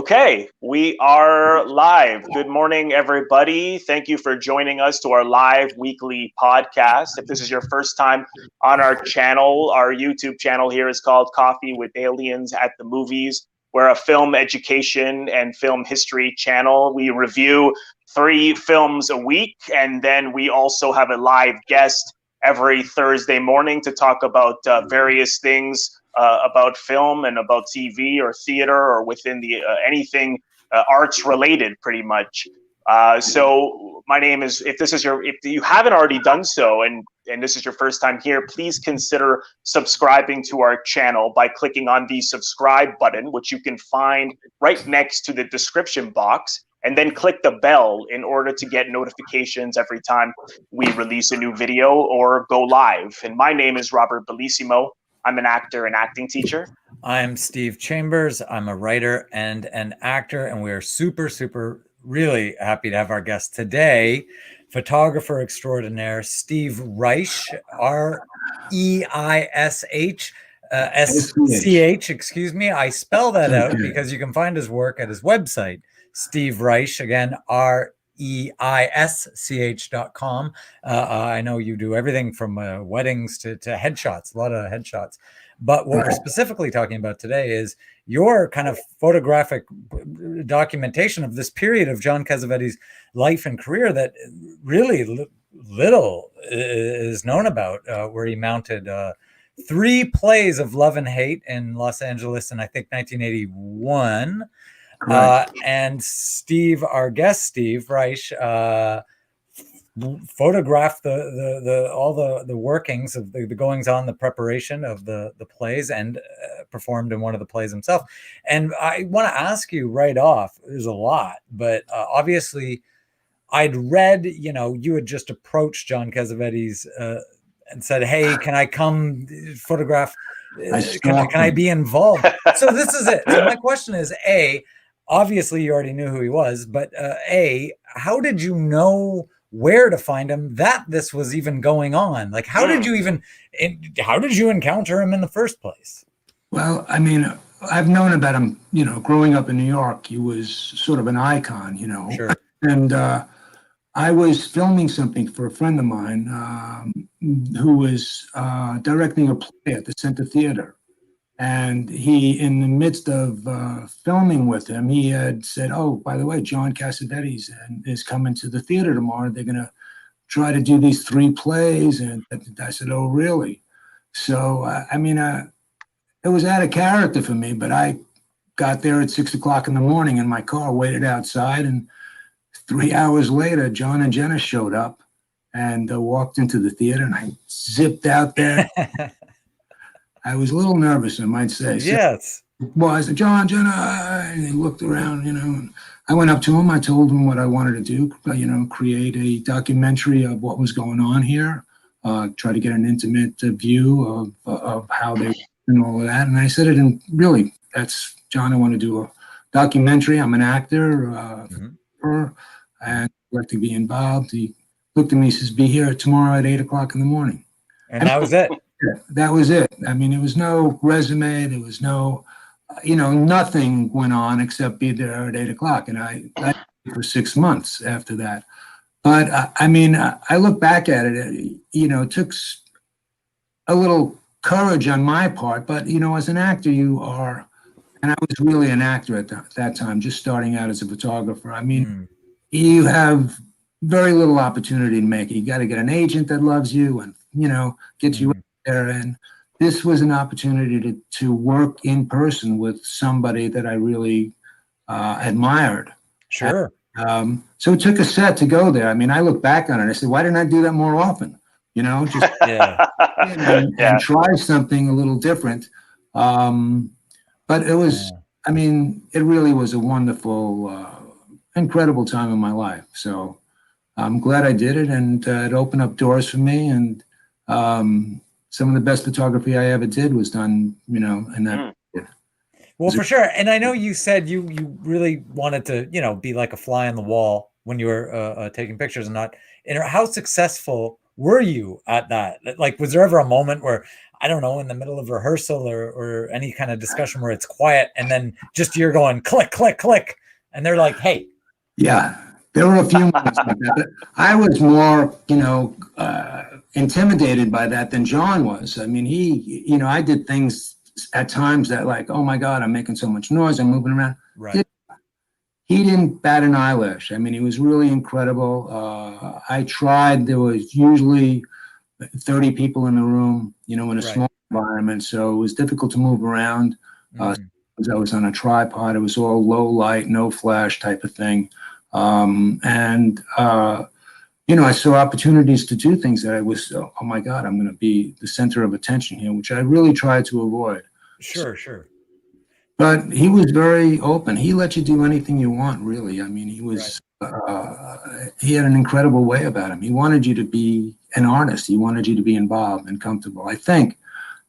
Okay, we are live. Good morning, everybody. Thank you for joining us to our live weekly podcast. If this is your first time on our channel, our YouTube channel here is called Coffee with Aliens at the Movies. We're a film education and film history channel. We review 3 films a week, and then we also have a live guest every Thursday morning to talk about various things about film and about TV or theater or within the anything arts related, pretty much. So my name is, if you haven't already done so, and this is your first time here, please consider subscribing to our channel by clicking on the subscribe button, which you can find right next to the description box, and then click the bell in order to get notifications every time we release a new video or go live. And my name is Robert Bellissimo. I'm an actor and acting teacher. I'm Steve Chambers. I'm a writer and an actor, and we're super, really happy to have our guest today, photographer extraordinaire, Steve Reisch, R-E-I-S-H, S-C-H, excuse me. I spell that out because you can find his work at his website, Steve Reisch, again, reisch.com. I know you do everything from weddings to headshots, a lot of headshots. But what we're specifically talking about today is your kind of photographic documentation of this period of John Cassavetes' life and career that really little is known about, where he mounted 3 plays of love and hate in Los Angeles in, I think, 1981. And Steve, our guest, Steve Reisch, photographed all the workings of the goings on, the preparation of the plays, and performed in one of the plays himself. And I want to ask you right off, there's a lot, but obviously I'd read, you had just approached John Cassavetes and said, hey, can I come photograph? Can I be involved? So this is it. So my question is, obviously you already knew who he was, but how did you know where to find him, that this was even going on? Like, how did you encounter him in the first place? Well, I mean, I've known about him, growing up in New York. He was sort of an icon, Sure. And I was filming something for a friend of mine who was directing a play at the Center Theater. And he, in the midst of filming with him, he had said, oh, by the way, John Cassavetes is coming to the theater tomorrow. They're going to try to do these 3 plays. And I said, oh, really? So, it was out of character for me, but I got there at 6 o'clock in the morning in my car, waited outside. And 3 hours later, John and Gena showed up and walked into the theater, and I zipped out there. I was a little nervous, I might say. Yes. Well, I said, John, Gena, and he looked around, and I went up to him. I told him what I wanted to do, create a documentary of what was going on here, try to get an intimate view of how they and all of that. And I said it, and really, that's, John, I want to do a documentary. I'm an actor, and I'd like to be involved. He looked at me, he says, be here tomorrow at 8 o'clock in the morning. And that was it. That was it. I mean, there was no resume. There was no, nothing went on except be there at 8 o'clock. And I for 6 months after that. But I look back at it, it took a little courage on my part. But, as an actor, you are, and I was really an actor at that time, just starting out as a photographer. I mean, you have very little opportunity to make it. You got to get an agent that loves you and, gets you there. And this was an opportunity to work in person with somebody that I really admired. Sure. So it took a set to go there. I mean, I look back on it, I said, why didn't I do that more often? Just and try something a little different. But it was, it really was a wonderful, incredible time in my life. So I'm glad I did it, and it opened up doors for me. And some of the best photography I ever did was done, in that. Well, for sure. And I know you said you really wanted to, be like a fly on the wall when you were taking pictures and not. And how successful were you at that? Like, was there ever a moment where, I don't know, in the middle of rehearsal or any kind of discussion where it's quiet and then just you're going click, click, click, and they're like, hey. Yeah, there were a few moments like that. But I was more, intimidated by that than John was. I mean, I did things at times that like, oh my God, I'm making so much noise, I'm moving around. Right. He didn't bat an eyelash. I mean, he was really incredible. I tried, there was usually 30 people in the room, in a small environment. So it was difficult to move around. Because I was on a tripod, it was all low light, no flash type of thing. I saw opportunities to do things that I was, oh my God, I'm going to be the center of attention here, which I really tried to avoid. Sure. But he was very open. He let you do anything you want, really. I mean, he was, he had an incredible way about him. He wanted you to be an artist. He wanted you to be involved and comfortable, I think.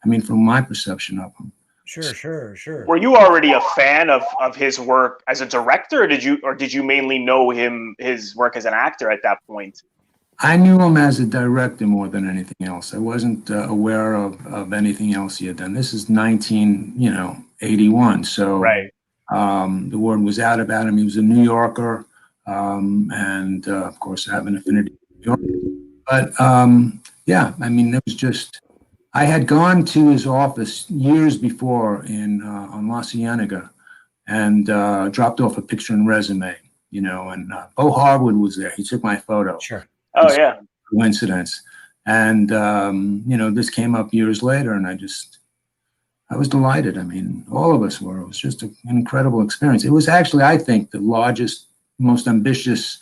I mean, from my perception of him. Sure. Were you already a fan of his work as a director, or did you mainly know his work as an actor at that point? I knew him as a director more than anything else. I wasn't aware of anything else he had done. This is 1981, so the word was out about him. He was a New Yorker, and of course, I have an affinity for New York. But I mean, it was just. I had gone to his office years before on La Cienega and dropped off a picture and resume, and Bo Harwood was there. He took my photo. Sure. Oh, yeah. Coincidence. And, this came up years later, and I was delighted. I mean, all of us were. It was just an incredible experience. It was actually, I think, the largest, most ambitious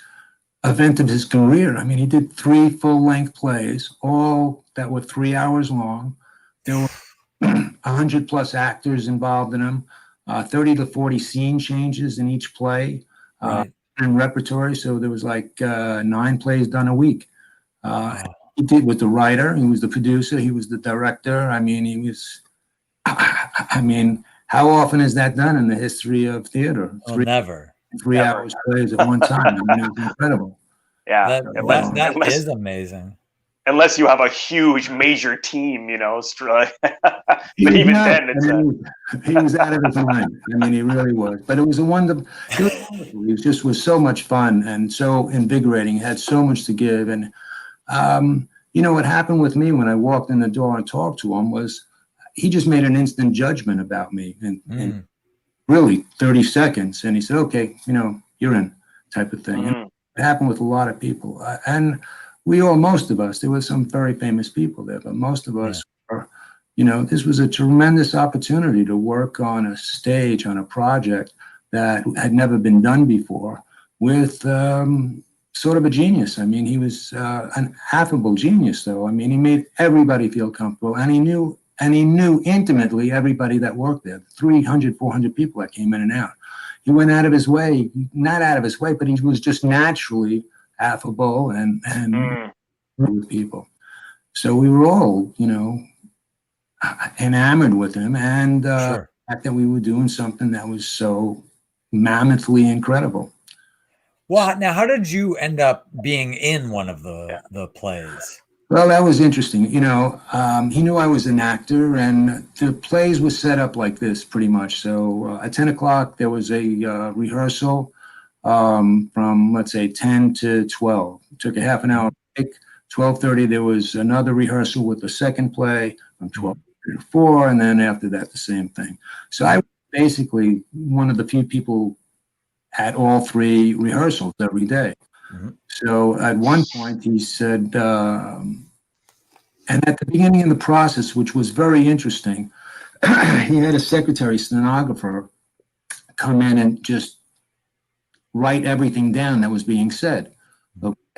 event of his career. I mean, he did 3 full-length plays, all that were 3 hours long. There were 100 plus actors involved in them, 30 to 40 scene changes in each play, and repertory. So there was like 9 plays done a week. He did with the writer, he was the producer, he was the director. I mean, how often is that done in the history of theater? Never. 3 hours plays at one time. I mean, it was incredible. Yeah, that is amazing. Unless you have a huge major team, but even then, he was out of his mind. I mean, he really was. But it was wonderful. It just was so much fun and so invigorating. He had so much to give. And what happened with me when I walked in the door and talked to him was he just made an instant judgment about me in really 30 seconds. And he said, okay, you're in, type of thing. And it happened with a lot of people. And most of us, there were some very famous people there, but most of us were, this was a tremendous opportunity to work on a stage, on a project that had never been done before with sort of a genius. I mean, he was an affable genius, though. I mean, he made everybody feel comfortable, and he knew intimately everybody that worked there, 300, 400 people that came in and out. He went out of his way, not out of his way, but he was just naturally affable and with people. So we were all, enamored with him, and the fact that we were doing something that was so mammothly incredible. Well, now, how did you end up being in one of the plays? Well, that was interesting. He knew I was an actor, and the plays were set up like this pretty much. So at 10 o'clock, there was a rehearsal from, let's say, 10 to 12. It took a half an hour break. 12:30, there was another rehearsal with the second play from 12 to 4, and then after that, the same thing. So I was basically one of the few people at all 3 rehearsals every day. So at one point he said, and at the beginning of the process, which was very interesting, he had a secretary stenographer come in and just write everything down that was being said,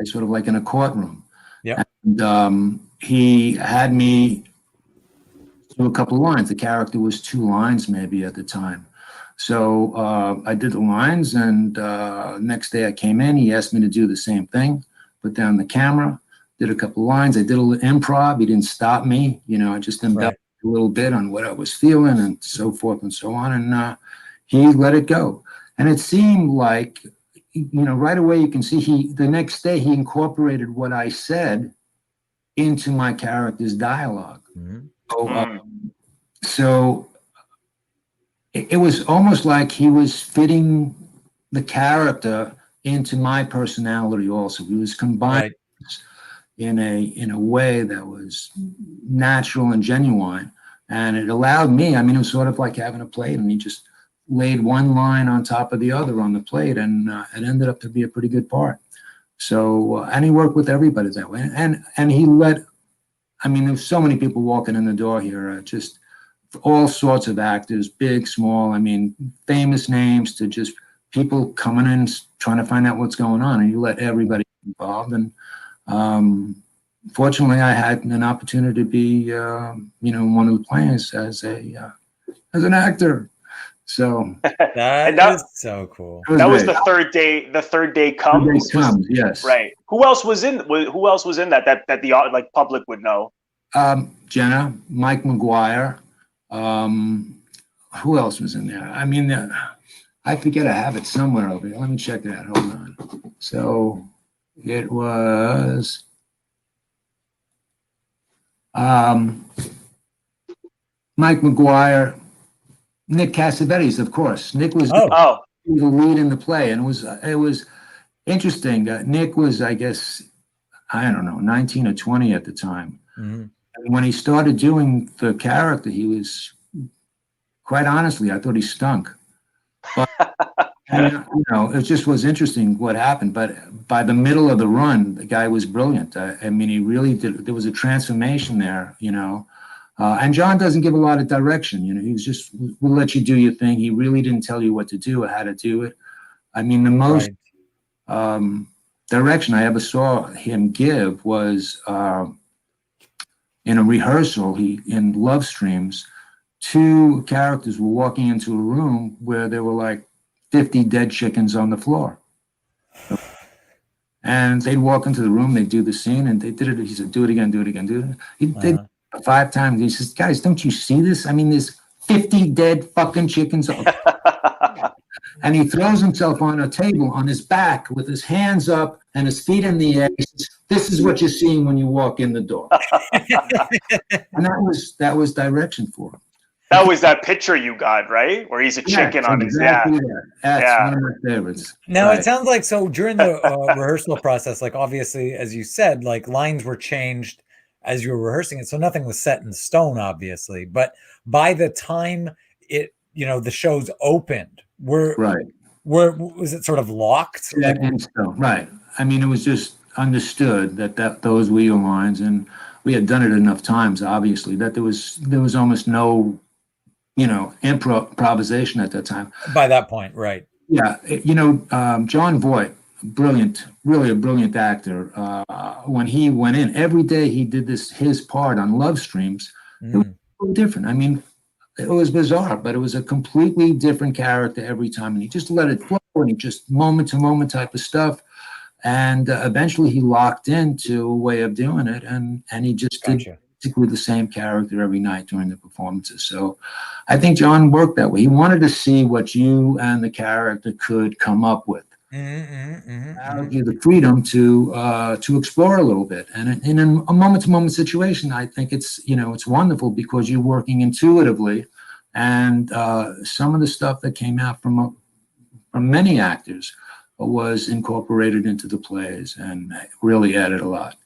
sort of like in a courtroom. Yeah. And he had me do a couple of lines. The character was 2 lines maybe at the time. So I did the lines, and next day I came in, he asked me to do the same thing, put down the camera, did a couple of lines. I did a little improv. He didn't stop me. I just embellished a little bit on what I was feeling and so forth and so on. And he let it go. And it seemed like, right away you can see the next day he incorporated what I said into my character's dialogue. Mm-hmm. So it was almost like he was fitting the character into my personality also. He was combining in a way that was natural and genuine. And it allowed me, I mean, it was sort of like having a plate, and he just laid one line on top of the other on the plate, and it ended up to be a pretty good part. So, and he worked with everybody that way. And he let, I mean, there's so many people walking in the door here, just all sorts of actors, big, small, I mean, famous names to just people coming in trying to find out what's going on. And you let everybody involved. And fortunately, I had an opportunity to be, one of the players as an actor. So that is so cool. That was the third day. The third day comes. Yes. Right. Who else was in that the public would know? Gena, Mike McGuire. Who else was in there? I mean, I forget. I have it somewhere over here. Let me check it out. Hold on. So it was Mike McGuire, Nick Cassavetes, of course. Nick was the lead in the play, and it was interesting. Nick was, I guess, I don't know, 19 or 20 at the time. Mm-hmm. And when he started doing the character, he was, quite honestly, I thought he stunk. But it just was interesting what happened. But by the middle of the run, the guy was brilliant. I mean, he really did. There was a transformation there, and John doesn't give a lot of direction. He was just, we'll let you do your thing. He really didn't tell you what to do or how to do it. I mean, the most direction I ever saw him give was in a rehearsal. In Love Streams, two characters were walking into a room where there were like 50 dead chickens on the floor. And they'd walk into the room, they'd do the scene, and they did it. He said, do it again, do it again, do it. He did 5 times. He says, guys, don't you see this? I mean, there's 50 dead fucking chickens. And he throws himself on a table on his back with his hands up and his feet in the air. He says, this is what you're seeing when you walk in the door. And that was direction for him. That was that picture you got, right? Where he's a chicken on his That's one of my favorites. Now, it sounds like, so during the rehearsal process, like obviously, as you said, like lines were changed as you were rehearsing it. So nothing was set in stone, obviously. But by the time the shows opened, was it sort of locked? Right. I mean, it was just understood that those were your lines, and we had done it enough times, obviously, that there was almost no improvisation at that time. By that point, right. Yeah. John Voight, really a brilliant actor. When he went in, every day he did his part on Love Streams. It was so different. I mean, it was bizarre, but it was a completely different character every time. And he just let it flow, and he just moment to moment type of stuff. And eventually he locked into a way of doing it. And he just did basically the same character every night during the performances. So I think John worked that way. He wanted to see what you and the character could come up with. Give you the freedom to explore a little bit. And in a moment-to-moment situation, I think it's wonderful because you're working intuitively, and some of the stuff that came out from many actors was incorporated into the plays and really added a lot.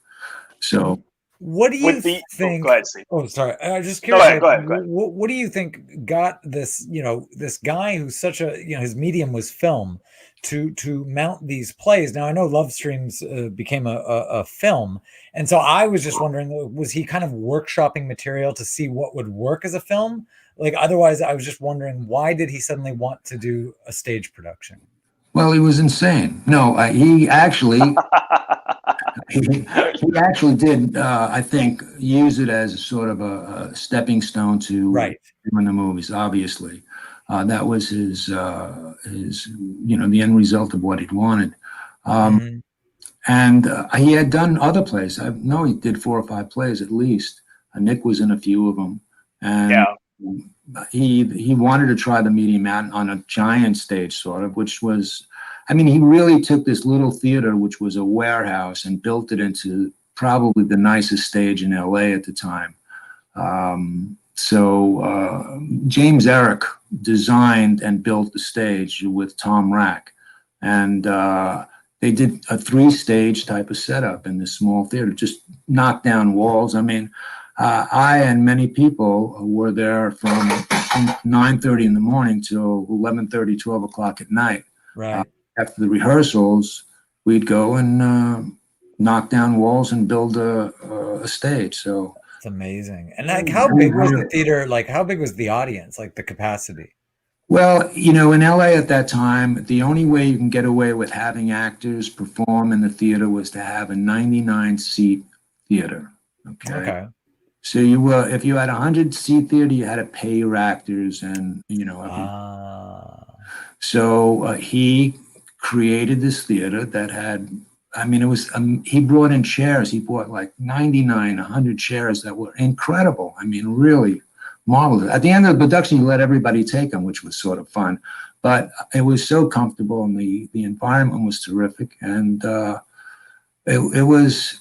So what do you think? Go ahead, Steve. Oh, sorry. I just curious. Go ahead. What do you think got this? This guy who's such a his medium was film to mount these plays. Now I know Love Streams became a film, and so I was just wondering, was he kind of workshopping material to see what would work as a film? Like otherwise, I was just wondering, why did he suddenly want to do a stage production? Well, he was insane. No, he actually. He actually did, I think, use it as a sort of a stepping stone to doing the movies. Obviously, that was his the end result of what he'd wanted. And he had done other plays. I know he did 4 or 5 plays at least. Nick was in a few of them, and he wanted to try the medium out on a giant stage, sort of, which was. I mean, he really took this little theater, which was a warehouse, and built it into probably the nicest stage in LA at the time. James Eric designed and built the stage with Tom Rack, and they did a 3-stage type of setup in this small theater, just knocked down walls. I mean, I and many people were there from 9:30 in the morning till 11:30, 12 o'clock at night. Right. After the rehearsals, we'd go and knock down walls and build a stage. So it's amazing. And like, how big was the theater? Like, how big was the audience? Like the capacity? Well, you know, in LA at that time, the only way you can get away with having actors perform in the theater was to have a 99-seat theater. Okay. So if you had a 100-seat theater, you had to pay your actors, and you know. So he created this theater that had. I mean, it was. He brought in chairs. He bought like 99, 100 chairs that were incredible. I mean, really marvelous. At the end of the production, you let everybody take them, which was sort of fun. But it was so comfortable, and the environment was terrific, and it was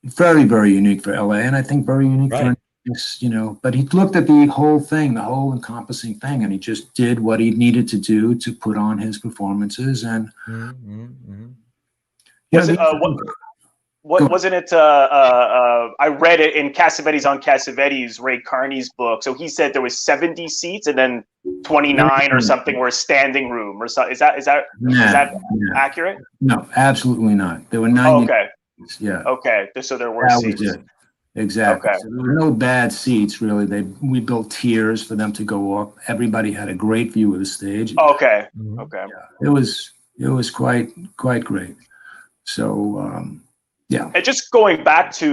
very, very unique for LA, and I think very unique for this, you know. But he looked at the whole thing, the whole encompassing thing, and he just did what he needed to do to put on his performances. And wasn't it? I read it in Cassavetes on Cassavetes, Ray Carney's book. So he said there was 70 seats, and then 29 or something were standing room, or so. Is that accurate? No, absolutely not. There were 90. Oh, okay. Yeah. Okay. So there were seats. Was it. Exactly. Okay. So there were no bad seats, really. We built tiers for them to go up. Everybody had a great view of the stage. Okay. Okay. Yeah, it was quite great. So yeah. And just going back to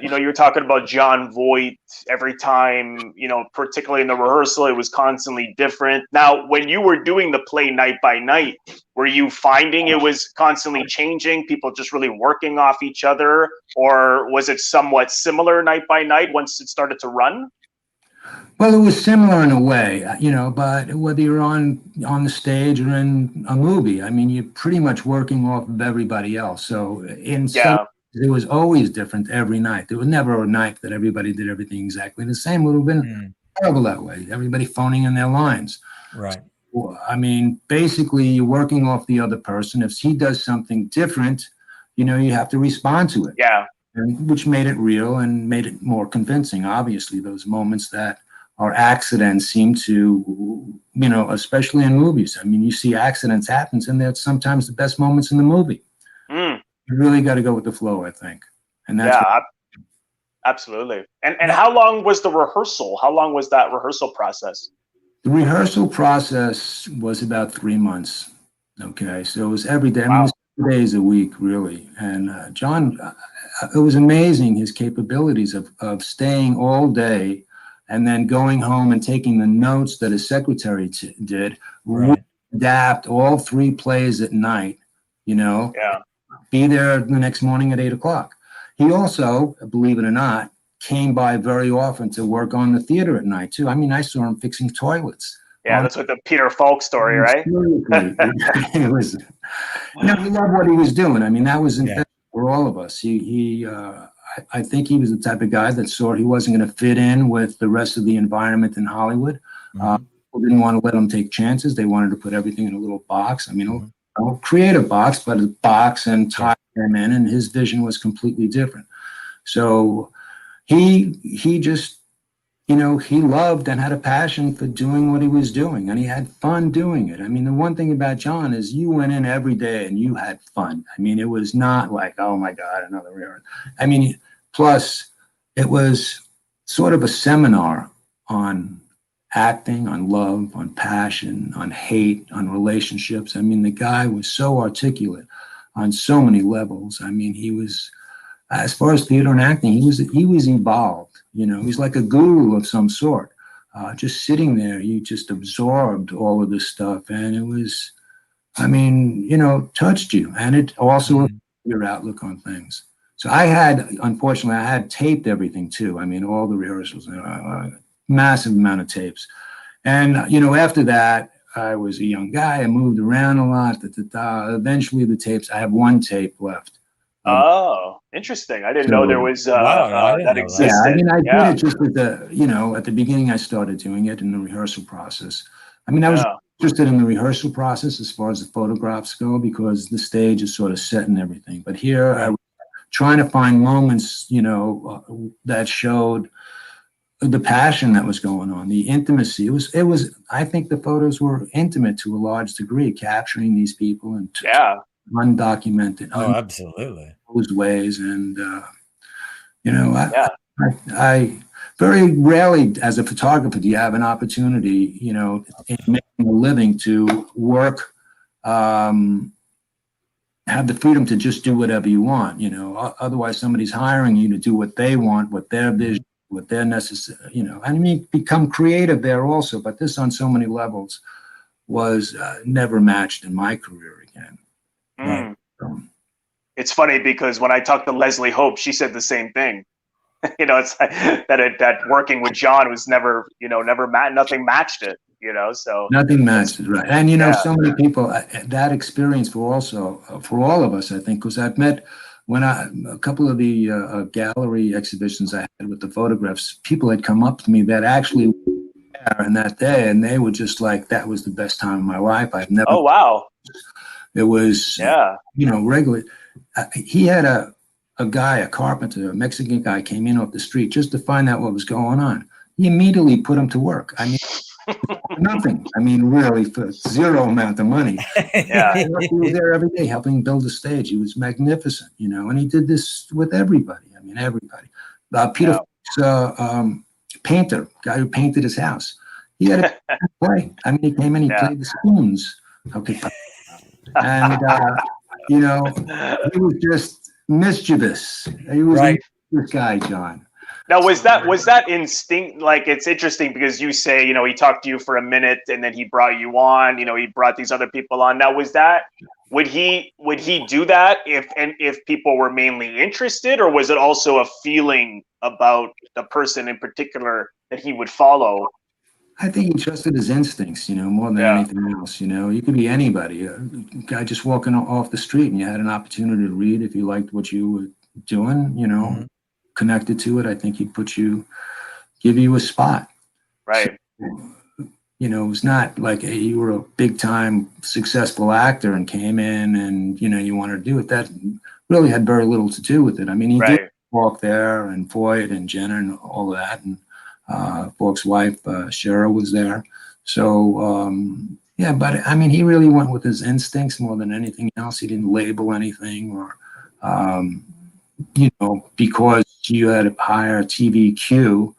you know, you were talking about John Voight. Every time, you know, particularly in the rehearsal, it was constantly different. Now, when you were doing the play night by night, were you finding it was constantly changing, people just really working off each other, or was it somewhat similar night by night once it started to run? Well, it was similar in a way, you know, but whether you're on the stage or in a movie, I mean, you're pretty much working off of everybody else. So it was always different every night. There was never a night that everybody did everything exactly the same. It would have been terrible that way. Everybody phoning in their lines. Right. I mean, basically, you're working off the other person. If he does something different, you know, you have to respond to it. Yeah. And which made it real and made it more convincing. Obviously, those moments that are accidents seem to, you know, especially in movies. I mean, you see accidents happen, and they're sometimes the best moments in the movie. You really got to go with the flow, I think. And that's absolutely. And how long was the rehearsal? How long was that rehearsal process? The rehearsal process was about 3 months. Okay, so it was every day. Wow. I mean, it was 2 days a week, really. And John, it was amazing, his capabilities of staying all day and then going home and taking the notes that his secretary did, adapt all 3 plays at night, you know, be there the next morning at 8 o'clock. He also, believe it or not, came by very often to work on the theater at night too. I mean, I saw him fixing toilets. Yeah, that's with the Peter Falk story, right? It was, you know, he loved what he was doing. I mean, that was infectious for all of us. I think he was the type of guy that saw he wasn't going to fit in with the rest of the environment in Hollywood. People didn't want to let him take chances. They wanted to put everything in a little box. I mean, I'll create a box, but a box and tie him in, and his vision was completely different. So he just, you know, he loved and had a passion for doing what he was doing, and he had fun doing it. I mean, the one thing about John is you went in every day and you had fun. I mean, it was not like, oh my God, another rehearsal. I mean, plus it was sort of a seminar on acting, on love, on passion, on hate, on relationships. I mean, the guy was so articulate on so many levels. I mean, he was, as far as theater and acting, he was evolved. You know, he's like a guru of some sort. Just sitting there, you just absorbed all of this stuff, and it was, I mean, you know, touched you, and it also your outlook on things. So unfortunately, I had taped everything too. I mean, all the rehearsals, massive amount of tapes. And, you know, after that, I was a young guy. I moved around a lot. Eventually, the tapes, I have 1 tape left Oh, interesting. I didn't know there So, was Wow, I didn't that know that. yeah, I existed. mean, I did Yeah, it just at at the beginning, I started doing it in the rehearsal process. I mean, I was yeah, interested in the rehearsal process as far as the photographs go, because the stage is sort of set and everything. But here, I Right. was trying to find moments, that showed the passion that was going on, the intimacy. It was, I think the photos were intimate to a large degree, capturing these people in yeah. undocumented, Oh, absolutely. unexposed ways. And, you know, Yeah. I very rarely, as a photographer, do you have an opportunity, in making a living to work, have the freedom to just do whatever you want. Otherwise somebody's hiring you to do what they want, what their vision, what they're necessary. I mean, become creative there also. But this, on so many levels, was never matched in my career again. Right. Mm. So, It's funny because when I talked to Leslie Hope, she said the same thing. It's like that working with John was never, nothing matched it. So nothing that's matches, right? And yeah, so many people, that experience for all of us, I think, because I've met a couple of the gallery exhibitions I had with the photographs, people had come up to me that actually were there in that day, and they were just like, "That was the best time of my life. I've never." oh wow, It was, yeah, regular. He had a guy, a carpenter, a Mexican guy, came in off the street just to find out what was going on. He immediately put him to work. I mean, nothing. I mean, really, for zero amount of money. yeah, He was there every day helping build the stage. He was magnificent, and he did this with everybody. I mean, everybody. Peter yeah. Falk's, painter, guy who painted his house. He had a play. I mean, he came in, he Yeah. played the spoons. Okay. And, he was just mischievous. He was a Right. mischievous guy, John. Now, was that instinct? Like, it's interesting because you say, he talked to you for a minute and then he brought you on. He brought these other people on. Now, would he do that if people were mainly interested, or was it also a feeling about the person in particular that he would follow? I think he trusted his instincts, more than Yeah, anything else. You could be anybody, a guy just walking off the street, and you had an opportunity to read if you liked what you were doing, Mhm. connected to it. I think he'd give you a spot. So, right, it was not like you were a big time successful actor and came in and, you wanted to do it. That really had very little to do with it. I mean, he did right, walk there, and Voight and Gena and all of that. And Falk's wife, Shara, was there. So, yeah, but I mean, he really went with his instincts more than anything else. He didn't label anything or, because you had a higher TVQ,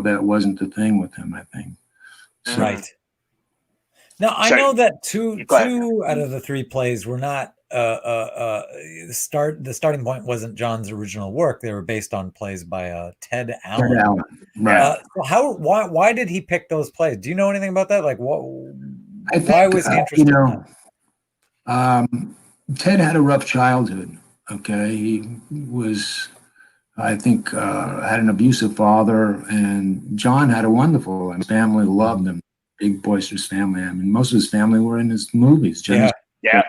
that wasn't the thing with him, I think. So, Right. Now I so know that two go ahead. out of the three plays were not the starting point wasn't John's original work. They were based on plays by Ted Ted Allen. Allen, right. Yeah. So why did he pick those plays? Do you know anything about that? Like I why think, was he interested in that? Ted had a rough childhood. Okay. He was, I think, had an abusive father, and John had a wonderful, and his family loved him. Big boisterous family. I mean, most of his family were in his movies. Yeah. Yeah.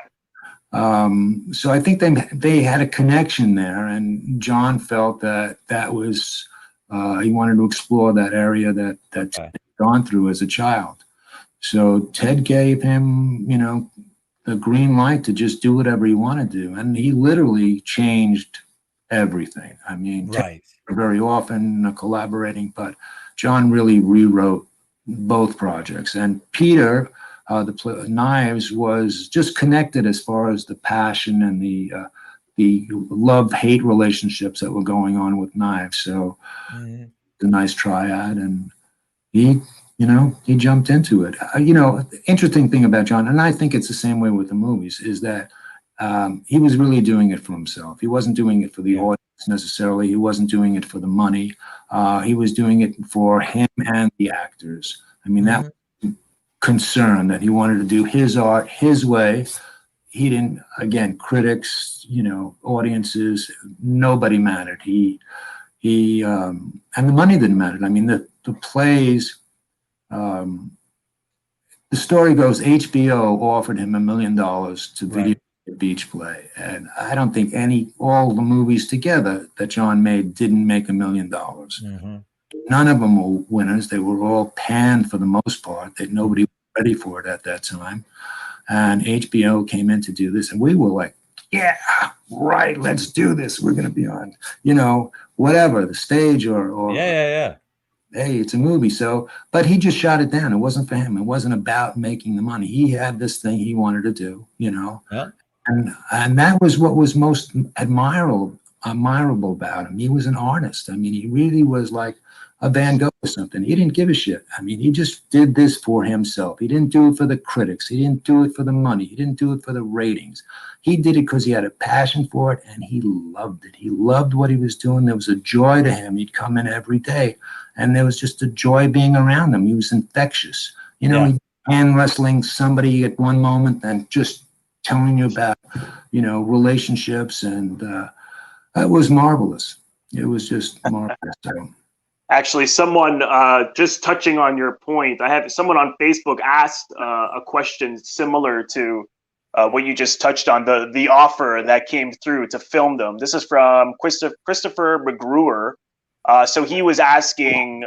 So I think they had a connection there, and John felt that was he wanted to explore that area that Okay. he'd gone through as a child. So Ted gave him, the green light to just do whatever he wanted to, and he literally changed everything. I mean, Right. very often collaborating, but John really rewrote both projects. And Peter, Knives, was just connected as far as the passion and the love-hate relationships that were going on with Knives. So Mhm. the nice triad, and he jumped into it. The interesting thing about John, and I think it's the same way with the movies, is that he was really doing it for himself. He wasn't doing it for the audience necessarily. He wasn't doing it for the money. He was doing it for him and the actors. I mean, that concern that he wanted to do his art his way. He didn't, again, critics, audiences, nobody mattered. He and the money didn't matter. I mean, the plays, the story goes, HBO offered him $1 million to video a beach play. And I don't think all the movies together that John made didn't make $1 million. Mm-hmm. None of them were winners. They were all panned for the most part. That nobody was ready for it at that time. And HBO came in to do this, and we were like, yeah, right, let's do this. We're going to be on, whatever, the stage or yeah. Hey, it's a movie. So, but he just shot it down. It wasn't for him. It wasn't about making the money. He had this thing he wanted to do, Yeah. And that was what was most admirable about him. He was an artist. I mean, he really was like a Van Gogh or something. He didn't give a shit. I mean, he just did this for himself. He didn't do it for the critics. He didn't do it for the money. He didn't do it for the ratings. He did it because he had a passion for it, and he loved it. He loved what he was doing. There was a joy to him. He'd come in every day, and there was just a joy being around him. He was infectious. He hand wrestling somebody at one moment and just telling you about, relationships, and that was marvelous. It was just marvelous. So. Actually, someone just touching on your point, I had someone on Facebook asked a question similar to what you just touched on, the offer that came through to film them. This is from Christopher McGrewer. So he was asking,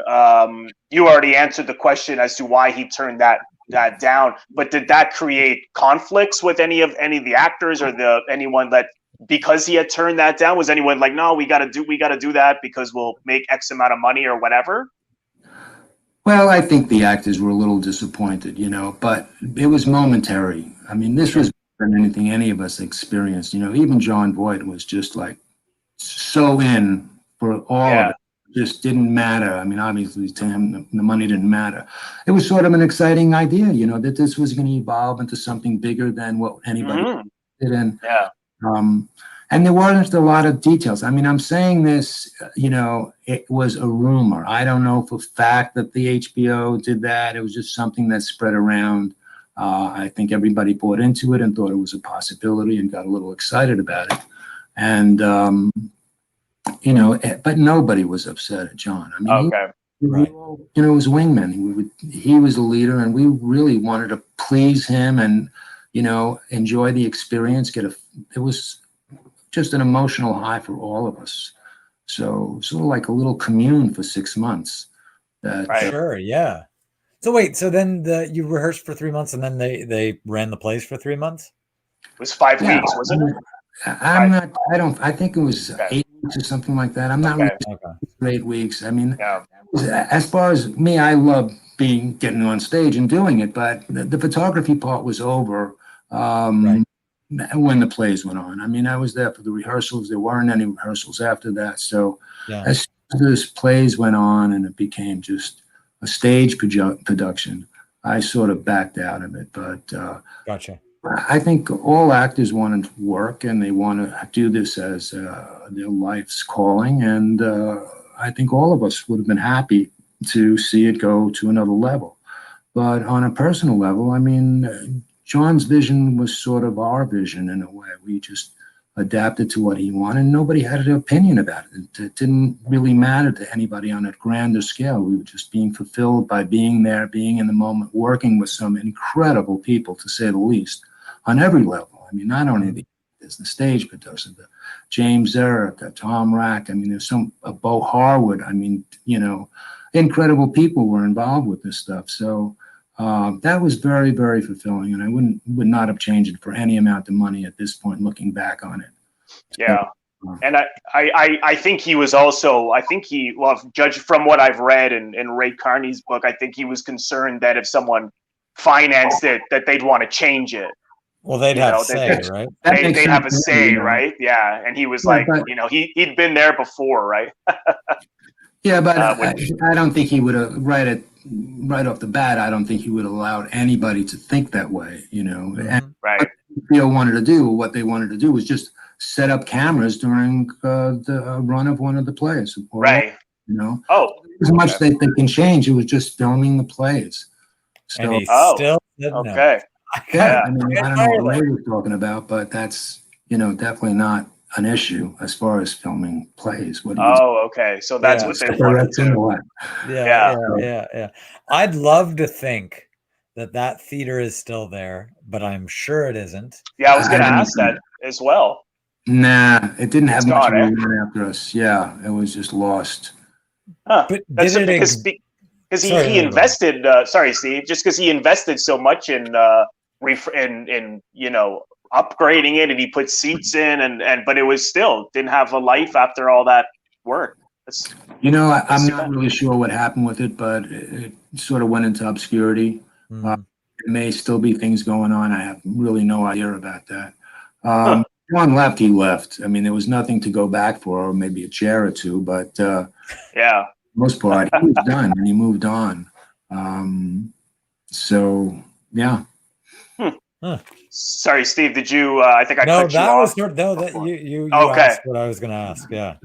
you already answered the question as to why he turned that down, but did that create conflicts with any of the actors or anyone that, because he had turned that down, was anyone like, no, we got to do that because we'll make X amount of money or whatever? Well, I think the actors were a little disappointed, but it was momentary. I mean, this was better than anything any of us experienced. Even John Voight was just like so in for all of it. Just didn't matter. I mean, obviously to him, the money didn't matter. It was sort of an exciting idea, that this was going to evolve into something bigger than what anybody did. And and there weren't a lot of details. I mean, I'm saying this, it was a rumor. I don't know for a fact that the HBO did that. It was just something that spread around. I think everybody bought into it and thought it was a possibility and got a little excited about it. And, but nobody was upset at John. I mean, he was a wingman. He was a leader, and we really wanted to please him and, enjoy the experience. It was just an emotional high for all of us. So sort of like a little commune for 6 months. Sure, yeah. So wait, so then you rehearsed for 3 months, and then they ran the plays for 3 months? It was 5 weeks, wasn't it? I think it was 8 weeks or something like that. I'm not really for 8 weeks. I mean, as far as me, I love getting on stage and doing it, but the photography part was over when the plays went on. I mean, I was there for the rehearsals. There weren't any rehearsals after that. So as soon as those plays went on and it became just a stage production, I sort of backed out of it. But gotcha. I think all actors want to work, and they want to do this as their life's calling. And I think all of us would have been happy to see it go to another level. But on a personal level, I mean, John's vision was sort of our vision in a way. We just adapted to what he wanted. Nobody had an opinion about it. It didn't really matter to anybody on a grander scale. We were just being fulfilled by being there, being in the moment, working with some incredible people, to say the least, on every level. I mean, not only the stage production, the James Eric, Tom Rack. I mean, there's Bo Harwood. I mean, incredible people were involved with this stuff. So that was very, very fulfilling, and I would not have changed it for any amount of money at this point, looking back on it. Yeah. And I think he was also, judged from what I've read in Ray Carney's book, I think he was concerned that if someone financed it, that they'd want to change it. Well, they'd have say, right? They'd have a say, right? Yeah. And he was he'd been there before, right? Yeah, but I don't think he would have, right off the bat, I don't think he would have allowed anybody to think that way, And what they wanted to do was just set up cameras during the run of one of the plays. Right. As much that they can change, it was just filming the plays. So, and he still didn't know. Yeah, I mean, I don't know what Ray was talking about, but that's, definitely not an issue as far as filming plays. Okay. So that's what they wanted to do. Yeah. I'd love to think that theater is still there, but I'm sure it isn't. Yeah, I was going to ask that as well. Nah, it didn't have much of a gone, run after us. Yeah, it was just lost. Huh. But That's did it because Sorry, he no, go invested. Sorry, Steve. Just because he invested so much in upgrading it, and he put seats in, and but it was still didn't have a life after all that work. That's I'm not really sure what happened with it, but it sort of went into obscurity. There may still be things going on. I have really no idea about that. John left, he left. I mean, there was nothing to go back for, or maybe a chair or two, but yeah, most part, he was done and he moved on. So, yeah. Sorry, Steve. Did you? I think I cut you off. That you okay. asked what I was going to ask. Yeah.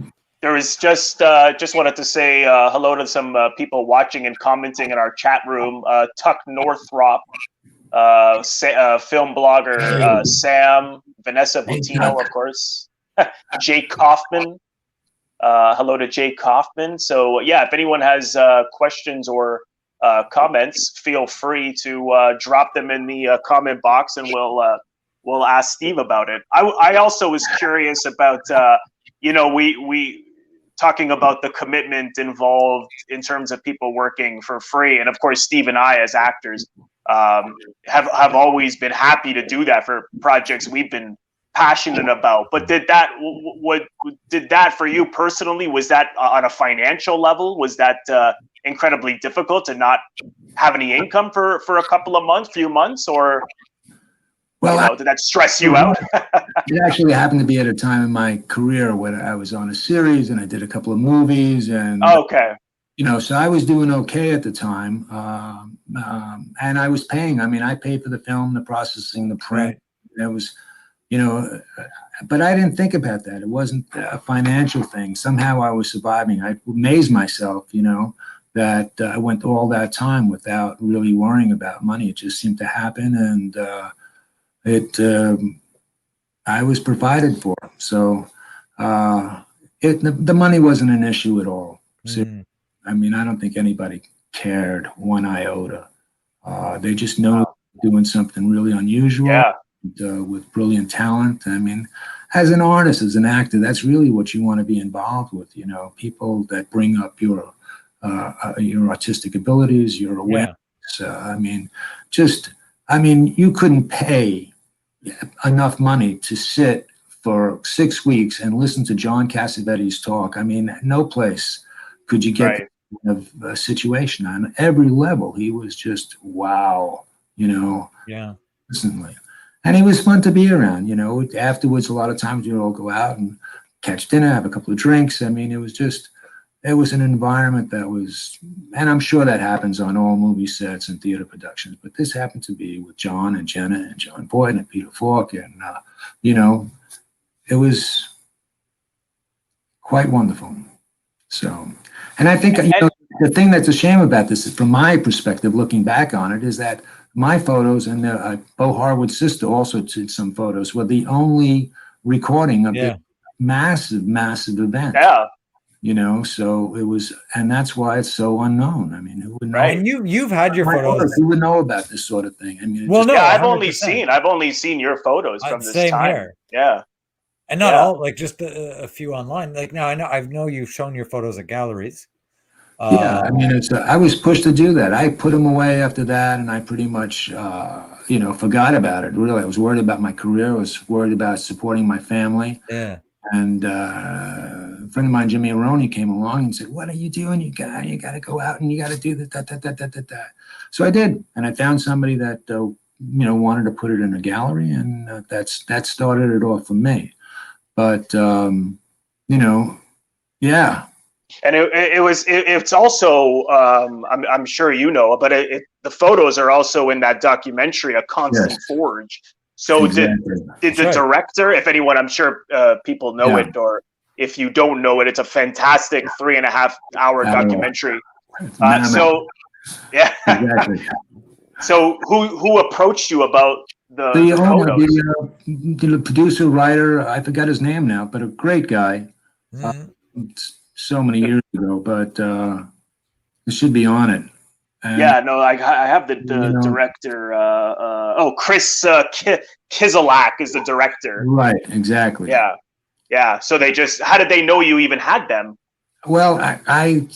There was just wanted to say hello to some people watching and commenting in our chat room. Tuck Northrop, film blogger Sam, Vanessa Butino, of course, Jake Kaufman. Hello to Jake Kaufman. So yeah, if anyone has questions or comments, feel free to drop them in the comment box, and we'll ask Steve about it. I also was curious about we talking about the commitment involved in terms of people working for free, and of course Steve and I as actors have always been happy to do that for projects we've been passionate about. But did that for you personally, was that on a financial level, was that incredibly difficult to not have any income for a few months, or did that stress you out? It actually happened to be at a time in my career when I was on a series and I did a couple of movies, and okay, so I was doing okay at the time, and I was paying. I mean, I paid for the film, the processing, the print. Right. It was, but I didn't think about that. It wasn't a financial thing. Somehow I was surviving. I amazed myself, that I went all that time without really worrying about money. It just seemed to happen, and I was provided for. So the money wasn't an issue at all. So, I mean, I don't think anybody cared one iota. They just know doing something really unusual, with brilliant talent. I mean, as an artist, as an actor, that's really what you want to be involved with. People that bring up your artistic abilities, your awareness. You couldn't pay enough money to sit for 6 weeks and listen to John Cassavetes talk. I mean, no place could you get that kind of situation. On every level, he was just wow, Personally. And he was fun to be around, Afterwards, a lot of times we'd all go out and catch dinner, have a couple of drinks. I mean, it was an environment that was, and I'm sure that happens on all movie sets and theater productions, but this happened to be with John and Gena and John Voight and Peter Falk, and it was quite wonderful. So, and I think the thing that's a shame about this, from my perspective, looking back on it, is that my photos and Bo Harwood's sister also did some photos, were the only recording of the massive, massive event. Yeah. So it was, and that's why it's so unknown. I mean, who would know? Right. And you've had your photos. Who would know about this sort of thing? I mean, I've only seen your photos from this time. Here. Yeah. And not all, like just a few online. Like now, I know you've shown your photos at galleries. I mean, I was pushed to do that. I put them away after that, and I pretty much, forgot about it. Really, I was worried about my career. I was worried about supporting my family. Yeah. And a friend of mine, Jimmy Aroni, came along and said, "What are you doing? You got to go out and you got to do that." So I did, and I found somebody that wanted to put it in a gallery, and that started it off for me. But yeah. And it's also I'm sure but the photos are also in that documentary, A Constant Forge. So exactly. did the director, if anyone, I'm sure people know it, or if you don't know it, it's a fantastic 3.5-hour documentary. So yeah. Exactly. So who approached you about the owner, the producer, writer, I forgot his name now, but a great guy. So many years ago, but it should be on it. And, yeah, no, I have the director. Chris Kizelak is the director. Right, exactly. Yeah, yeah. So how did they know you even had them? Well, I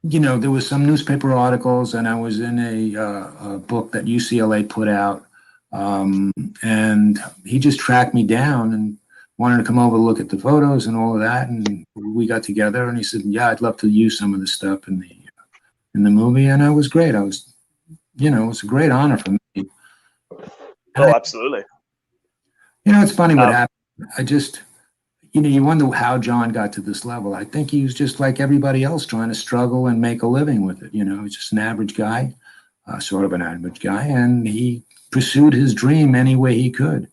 there was some newspaper articles, and I was in a book that UCLA put out, and he just tracked me down and wanted to come over to look at the photos and all of that, and we got together, and he said, "Yeah, I'd love to use some of the stuff in the movie," and it was great. It was a great honor for me. Absolutely. It's funny what happened. I just, you wonder how John got to this level. I think he was just like everybody else, trying to struggle and make a living with it. He's just an average guy, sort of an average guy, and he pursued his dream any way he could.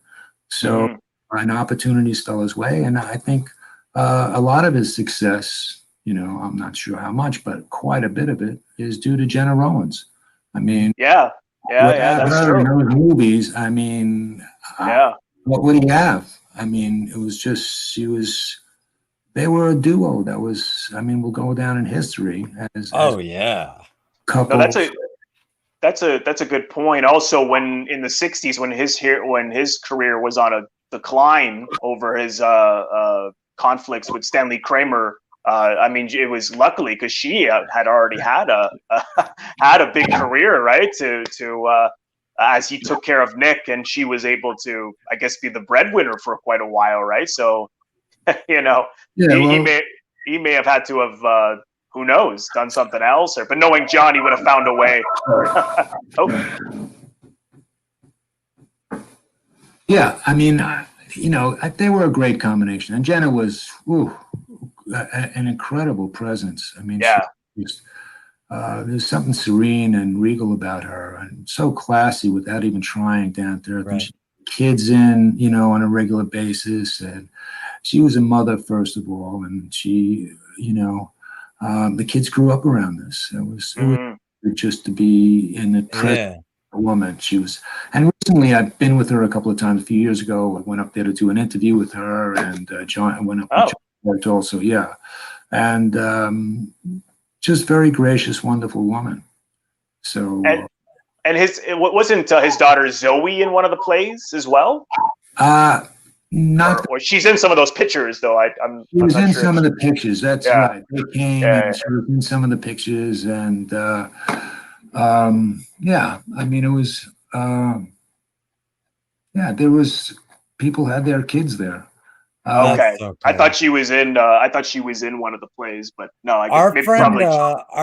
So an opportunity fell his way, and I think a lot of his success, I'm not sure how much, but quite a bit of it is due to Gena Rowlands. I mean, yeah, that's true. In those movies, I mean, what would he have? I mean, it was just, they were a duo that was, I mean, will go down in history as couple. No, that's a good point. Also, when in the 60s, when his career was on a decline over his conflicts with Stanley Kramer, I mean, it was luckily because she had already had a big career, right? To as he took care of Nick, and she was able to, I guess, be the breadwinner for quite a while, right? So, he may have had to have, who knows, done something else, but knowing John, he would have found a way. Yeah, I mean, they were a great combination, and Gena was an incredible presence. I mean, there's something serene and regal about her, and so classy without even trying down there. Right. She had kids in, on a regular basis, and she was a mother first of all, and she, the kids grew up around this. It was just to be in the presence of a woman. She was, and recently I've been with her a couple of times. A few years ago, I went up there to do an interview with her, and John went up with John also, and just very gracious, wonderful woman. So, and wasn't his daughter Zoe in one of the plays as well? Not. Or she's in some of those pictures, though. She was in some of the pictures. That's right. They came and she was in some of the pictures, and I mean, it was there was people had their kids there. Okay. I thought she was in. I thought she was in one of the plays, but no. Our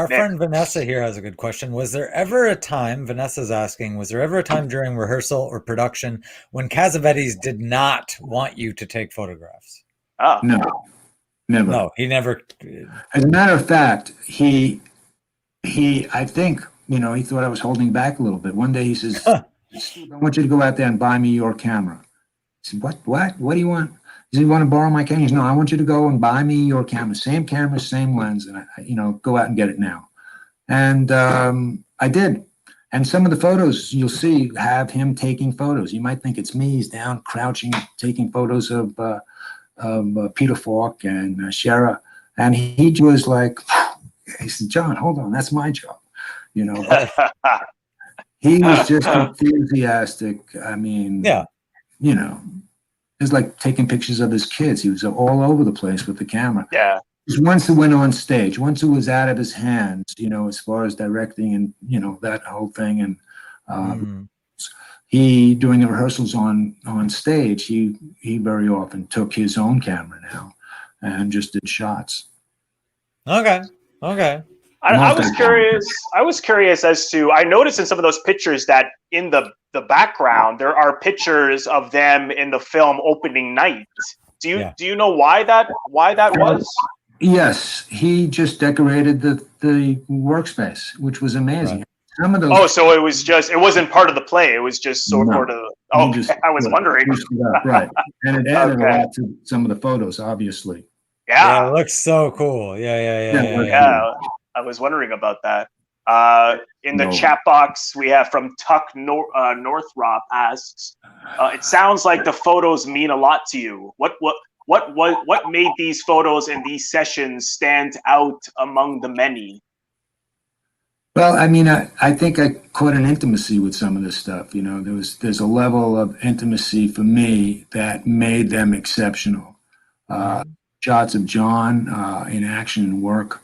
friend Vanessa here has a good question. Was there ever a time? Vanessa's asking. Was there ever a time during rehearsal or production when Cassavetes did not want you to take photographs? Oh. No, never. No, he never. As a matter of fact, he. I think he thought I was holding back a little bit. One day he says, "I want you to go out there and buy me your camera." I said, "What? What do you want?" He said, "You want to borrow my camera?" He said, "No, I want you to go and buy me your camera, same lens, and go out and get it now." And I did. And some of the photos you'll see have him taking photos. You might think it's me. He's down crouching, taking photos of Peter Falk and Shara. And he was like, he said, "John, hold on, that's my job." He was just enthusiastic. I mean, It was like taking pictures of his kids. He was all over the place with the camera. Yeah. Once it went on stage, once it was out of his hands, as far as directing and, that whole thing. And he, during the rehearsals on stage, he very often took his own camera now and just did shots. Okay. I was curious as to, I noticed in some of those pictures that in the background there are pictures of them in the film opening night. Do you know why that was? Yes, he just decorated the workspace, which was amazing. Right. Some of those. So it wasn't part of the play. It was just sort of. Oh, I was wondering. Right, and it added a lot to some of the photos, obviously. Yeah, it looks so cool. Yeah. I was wondering about that. In the chat box, we have from Tuck Northrop asks, "It sounds like the photos mean a lot to you. What made these photos and these sessions stand out among the many?" Well, I mean, I think I caught an intimacy with some of this stuff. You know, there's a level of intimacy for me that made them exceptional. Mhm. Shots of John in action and work,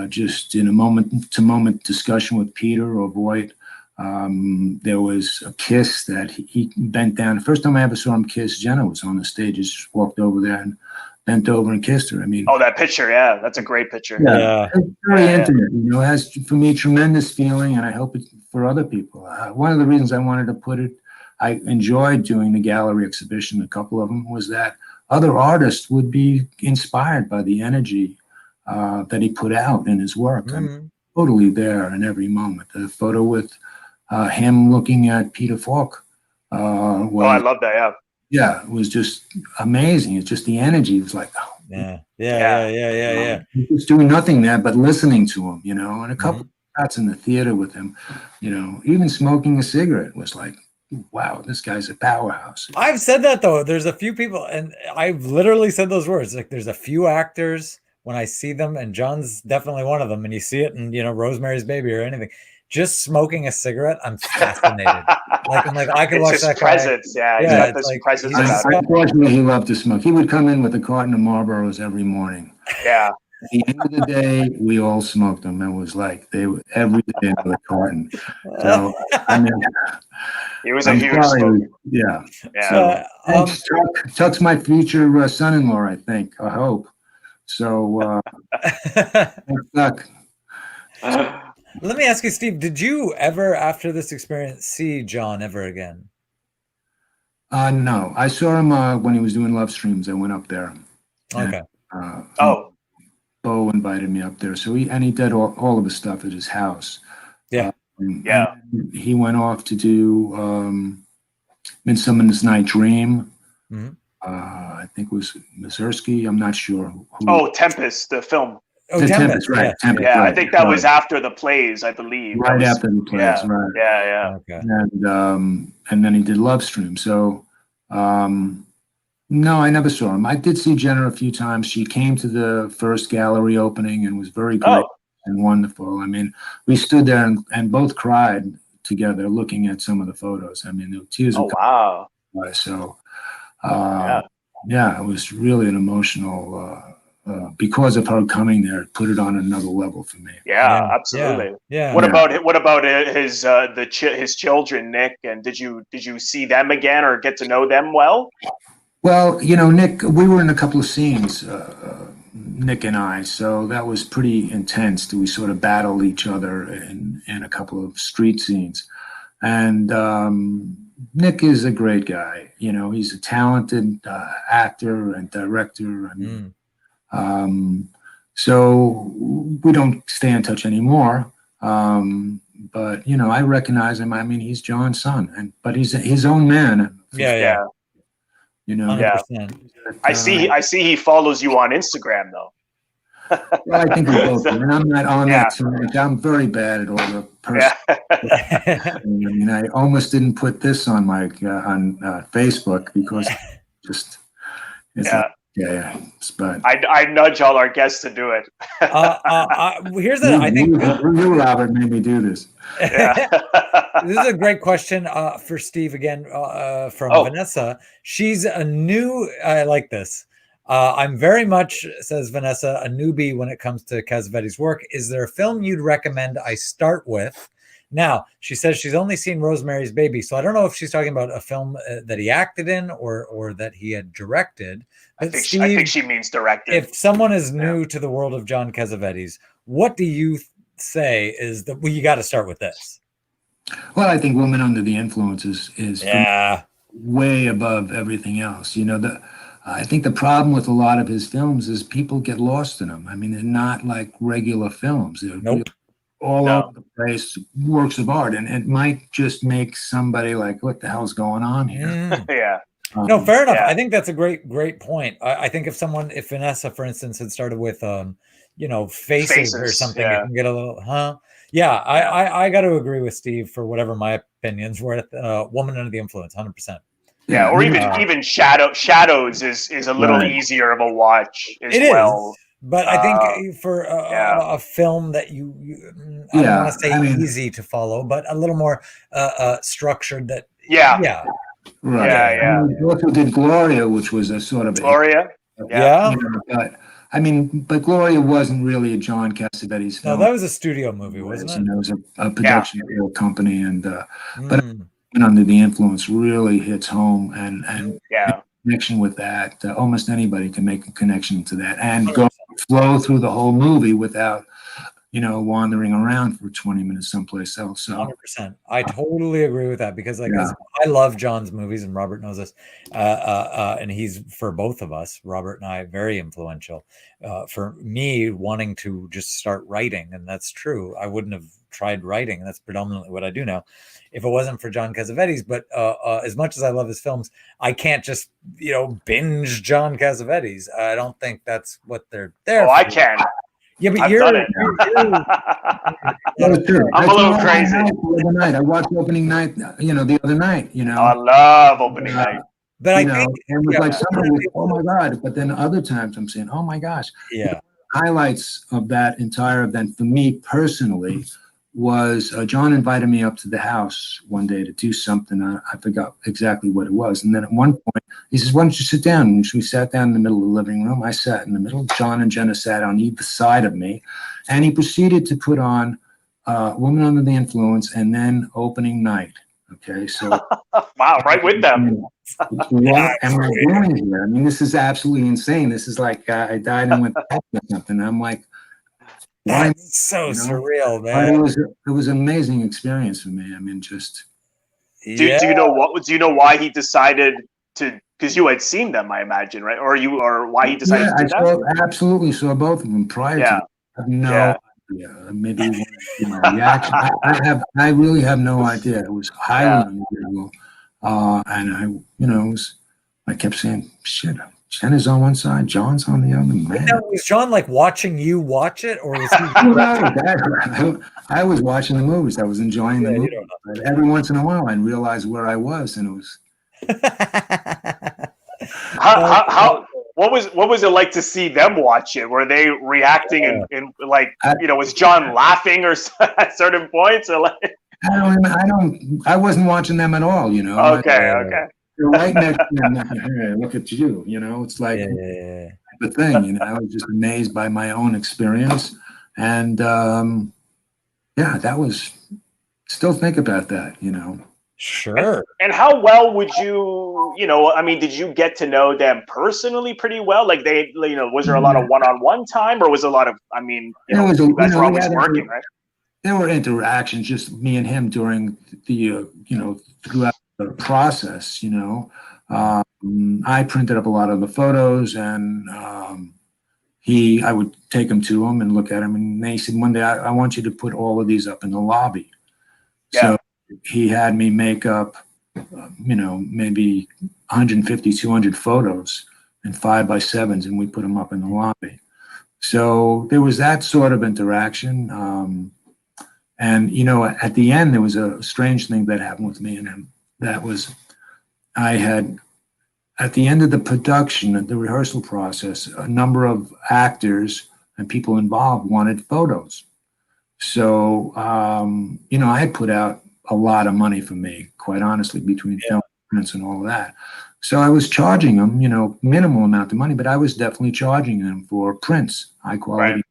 just in a moment to moment discussion with Peter or Voight. There was a kiss that he bent down. The first time I ever saw him kiss Gena was on the stage. He just walked over there and bent over and kissed her. I mean, Oh, that picture, yeah, that's a great picture. Yeah. it's very Yeah, yeah. intimate. You know, it has for me tremendous feeling, and I hope it for other people. One of the reasons I wanted to put it, I enjoyed doing the gallery exhibition. A couple of them was that other artists would be inspired by the energy that he put out in his work. I'm Mhm. totally there in every moment. The photo with him looking at Peter Falk Oh, I was, love that. Yeah. yeah, it was just amazing. It's just the energy. It was like, oh, Yeah. Yeah. he was doing nothing there but listening to him, you know, and a couple Mhm. of shots in the theater with him, you know, even smoking a cigarette was like, wow, this guy's a powerhouse. I've said that though. There's a few people, and I've literally said those words. Like, there's a few actors when I see them, and John's definitely one of them. And you see it in, Rosemary's Baby or anything. Just smoking a cigarette, I'm fascinated. Like, I'm like, I could It's watch his that guy. presence. Yeah, he's Yeah, got it's this like presence he's about got- him. Unfortunately, he loved to smoke. He would come in with a carton of Marlboros every morning. Yeah. At the end of the day, we all smoked them. It was like they were every day with a carton. So, I mean, He was a I'm huge sorry. smoker. Yeah. Yeah. So, thanks, Chuck's my future son-in-law, I think. I hope. So, thanks, Chuck. Let me ask you, Steve, did you ever, after this experience, see John ever again? No, I saw him when he was doing Love Streams. I went up there. Okay. And, Oh, Bo invited me up there. So he did all of his stuff at his house. Yeah. Yeah. And he went off to do Midsummer's Night Dream. Mhm. I think it was Mazursky. I'm not sure who. Oh, Tempest, the film. Oh, The Tempest, right? yeah. Tempest, Yeah, right. I think that was Sorry. after the plays, I believe. That Right was, after the plays, yeah, right? yeah. Okay. And then he did Love Stream. So no, I never saw him. I did see Jenna a few times. She came to the first gallery opening and was very great Oh, and wonderful. I mean, we stood there and both cried together looking at some of the photos. I mean, the tears oh, were wow. coming out. So, Yeah. yeah, it was really an emotional, because of her coming there, it put it on another level for me. Yeah, absolutely. Yeah. What Yeah. about his children, Nick? And did you see them again or get to know them well? Well, you know, Nick, we were in a couple of scenes, Nick and I, so that was pretty intense. We sort of battled each other in a couple of street scenes. And Nick is a great guy. You know, he's a talented actor and director. And, so we don't stay in touch anymore. But, you know, I recognize him. I mean, he's John's son, but he's his own man. Yeah. You know, 100%. I see he follows you on Instagram though. Well, I think we both do. And I'm not on Yeah. that too much. I'm very bad at all the personal. Yeah. I mean, I almost didn't put this on my on Facebook because just it's Yeah. like, yeah. But I nudge all our guests to do it. Here's the, I think you, Robert, made me do this. Yeah. this is a great question for Steve again from Vanessa. She's a new, I like this. I'm very much, says Vanessa, a newbie when it comes to Cassavetes' work. Is there a film you'd recommend I start with? Now, she says she's only seen Rosemary's Baby, so I don't know if she's talking about a film that he acted in or that he had directed. But I Steve, think she means directed. if someone is new to the world of John Cassavetes, what do you say is that you got to start with this? Well, I think Woman Under the Influence is way above everything else. You know, I think the problem with a lot of his films is people get lost in them. I mean, they're not like regular films. They're really all over the place, works of art, and it might just make somebody like, what the hell's going on here? Yeah. No, fair enough. I think that's a great point. I think if Vanessa, for instance, had started with, faces or something, it can get a little, Yeah, I got to agree with Steve for whatever my opinion's worth. Woman Under the Influence, 100%. Yeah, or even Shadows is a little easier of a watch as well. But I think for a film that I don't want to say easy to follow, but a little more structured. That right. Yeah. We also did Gloria, which was a sort of Gloria. Yeah. But I mean, but Gloria wasn't really a John Cassavetes film. No, that was a studio movie, wasn't it? And it was a production company, and but Under the Influence really hits home, and connection with that. Almost anybody can make a connection to that and flow through the whole movie without, wandering around for 20 minutes someplace else. So 100%. I totally agree with that because, like, I love John's movies, and Robert knows this. And he's, for both of us, Robert and I, very influential. For me, wanting to just start writing, and that's true. I wouldn't have tried writing. That's predominantly what I do now, if it wasn't for John Cassavetes. But as much as I love his films, I can't just binge John Cassavetes. I don't think that's what they're there. I can. Yeah, but I've done it. I'm a little crazy. I watched opening night, the other night. I love opening night. But I think and it was like somebody was, oh my God. But then other times I'm saying, oh my gosh. Yeah. Highlights of that entire event for me personally was John invited me up to the house one day to do something. I forgot exactly what it was. And then at one point, he says, why don't you sit down? And we sat down in the middle of the living room. I sat in the middle. John and Gena sat on either side of me. And he proceeded to put on Woman Under the Influence and then Opening Night. Okay, so. Wow, right with them. What am I doing here? I mean, this is absolutely insane. This is like I died and went back or something. I'm like, that's so surreal, man. But it was an amazing experience for me. I mean, just. Do you know why he decided to? Because you had seen them, I imagine, right? Or why he decided to do that? I absolutely saw both of them prior to. I have no idea. Maybe reaction. I really have no idea. It was highly unusual, and I kept saying, shit. Jenna's on one side, John's on the other. Man, was John like watching you watch it, or was he? I was watching the movies. I was enjoying the movie. But every once in a while, I'd realize where I was, and it was. What was it like to see them watch it? Were they reacting in like was John laughing or at certain points, or like? I wasn't watching them at all. Okay. You're right next to them. Hey, look at you. It's like the thing. I was just amazed by my own experience, and that was. Still think about that. Sure. And how well would you? I mean, did you get to know them personally pretty well? Like they, was there a lot of one-on-one time, or was it a lot of? I mean, you guys were always working, right? There were interactions, just me and him during the, throughout the process, I printed up a lot of the photos, and I would take them to him and look at them, and they said one day, I want you to put all of these up in the lobby. So he had me make up, maybe 150, 200 photos in 5x7s, and we put them up in the lobby. So there was that sort of interaction. And, at the end, there was a strange thing that happened with me and him. That was, at the end of the production, the rehearsal process, a number of actors and people involved wanted photos. So, I had put out a lot of money for me, quite honestly, between film prints and all of that. So I was charging them, minimal amount of money, but I was definitely charging them for prints, high quality. Right.